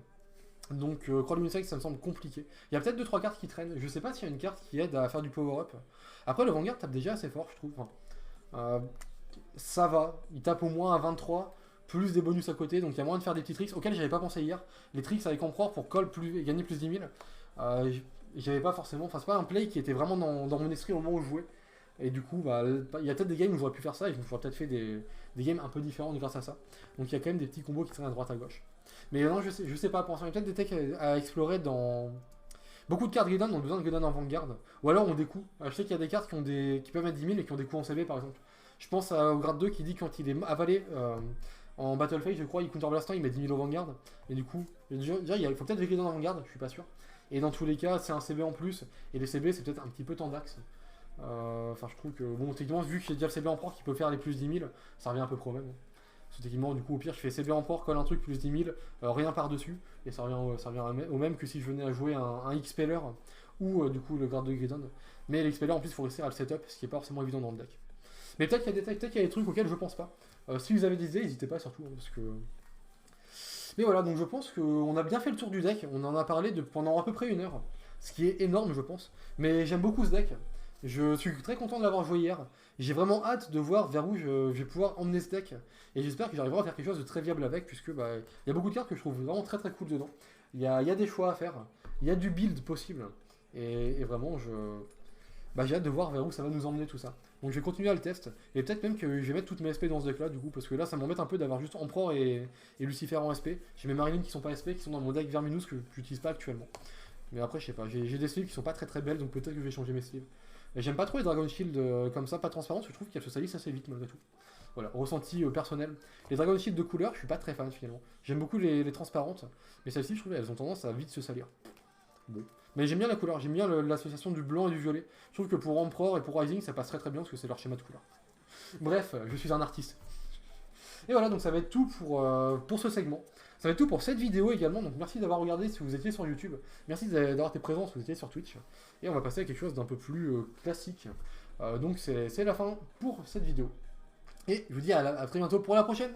Donc, Crawl Unisex, ça me semble compliqué. Il y a peut-être 2-3 cartes qui traînent. Je sais pas s'il y a une carte qui aide à faire du power-up. Après, le Vanguard tape déjà assez fort, je trouve. Ça va. Il tape au moins à 23, plus des bonus à côté. Donc, il y a moyen de faire des petits tricks auxquels j'avais pas pensé hier. Les tricks avec Emperor pour call plus et gagner plus 10 000. J'avais pas forcément. Enfin, c'est pas un play qui était vraiment dans mon esprit au moment où je jouais. Et du coup, bah, il y a peut-être des games où j'aurais pu faire ça et j'aurais peut-être fait des games un peu différentes grâce à ça. Donc il y a quand même des petits combos qui traînent à droite à gauche. Mais non, je sais pas, pour l'instant, il y a peut-être des techs à explorer dans... Beaucoup de cartes Gridon ont besoin de Gridon en Vanguard. Ou alors ont des coups. Je sais qu'il y a des cartes qui peuvent mettre 10 000 et qui ont des coups en CB par exemple. Je pense au grade 2 qui dit quand il est avalé en Battle Phase, je crois, il counter blastant, il met 10 000 au Vanguard. Et du coup, déjà, il faut peut-être des Gridon en Vanguard, je suis pas sûr. Et dans tous les cas, c'est un CB en plus. Et les CB, c'est peut-être un petit peu tendax. Enfin, je trouve que, bon, techniquement, vu que j'ai déjà le CB Emperor qui peut faire les plus 10 000, ça revient à peu près au même. Parce que techniquement, du coup, au pire, je fais CB Emperor, colle un truc plus 10 000, rien par-dessus, et ça revient au même que si je venais à jouer un X-Peller ou du coup le garde de Gridon. Mais l'X-Peller, en plus, il faut réussir à le setup, ce qui est pas forcément évident dans le deck. Mais peut-être qu'il y a des trucs auxquels je pense pas. Si vous avez des idées, n'hésitez pas surtout, hein, parce que. Mais voilà, donc je pense qu'on a bien fait le tour du deck, on en a parlé pendant à peu près 1 heure, ce qui est énorme, je pense. Mais j'aime beaucoup ce deck. Je suis très content de l'avoir joué hier. J'ai vraiment hâte de voir vers où je vais pouvoir emmener ce deck. Et j'espère que j'arriverai à faire quelque chose de très viable avec, puisque bah, il y a beaucoup de cartes que je trouve vraiment très très cool dedans. Il y a des choix à faire, il y a du build possible. Et vraiment, bah, j'ai hâte de voir vers où ça va nous emmener tout ça. Donc je vais continuer à le test. Et peut-être même que je vais mettre toutes mes SP dans ce deck là, du coup, parce que là ça m'embête un peu d'avoir juste Empereur et Lucifer en SP. J'ai mes Marilyn qui sont pas SP, qui sont dans mon deck Verminous que j'utilise pas actuellement. Mais après, je sais pas, j'ai des sleeves qui sont pas très très belles, donc peut-être que je vais changer mes sleeves. Et j'aime pas trop les Dragon Shield comme ça, pas transparents, parce que je trouve qu'elles se salissent assez vite malgré tout. Voilà, ressenti personnel. Les Dragon Shield de couleur, je suis pas très fan finalement. J'aime beaucoup les transparentes, mais celles-ci, je trouve elles ont tendance à vite se salir. Bon. Mais j'aime bien la couleur, j'aime bien l'association du blanc et du violet. Je trouve que pour Emperor et pour Rising, ça passe très très bien parce que c'est leur schéma de couleur. Bref, je suis un artiste. Et voilà, donc ça va être tout pour ce segment. Ça va être tout pour cette vidéo également. Donc merci d'avoir regardé si vous étiez sur YouTube. Merci d'avoir été présent si vous étiez sur Twitch. Et on va passer à quelque chose d'un peu plus classique. Donc c'est la fin pour cette vidéo. Et je vous dis à très bientôt pour la prochaine.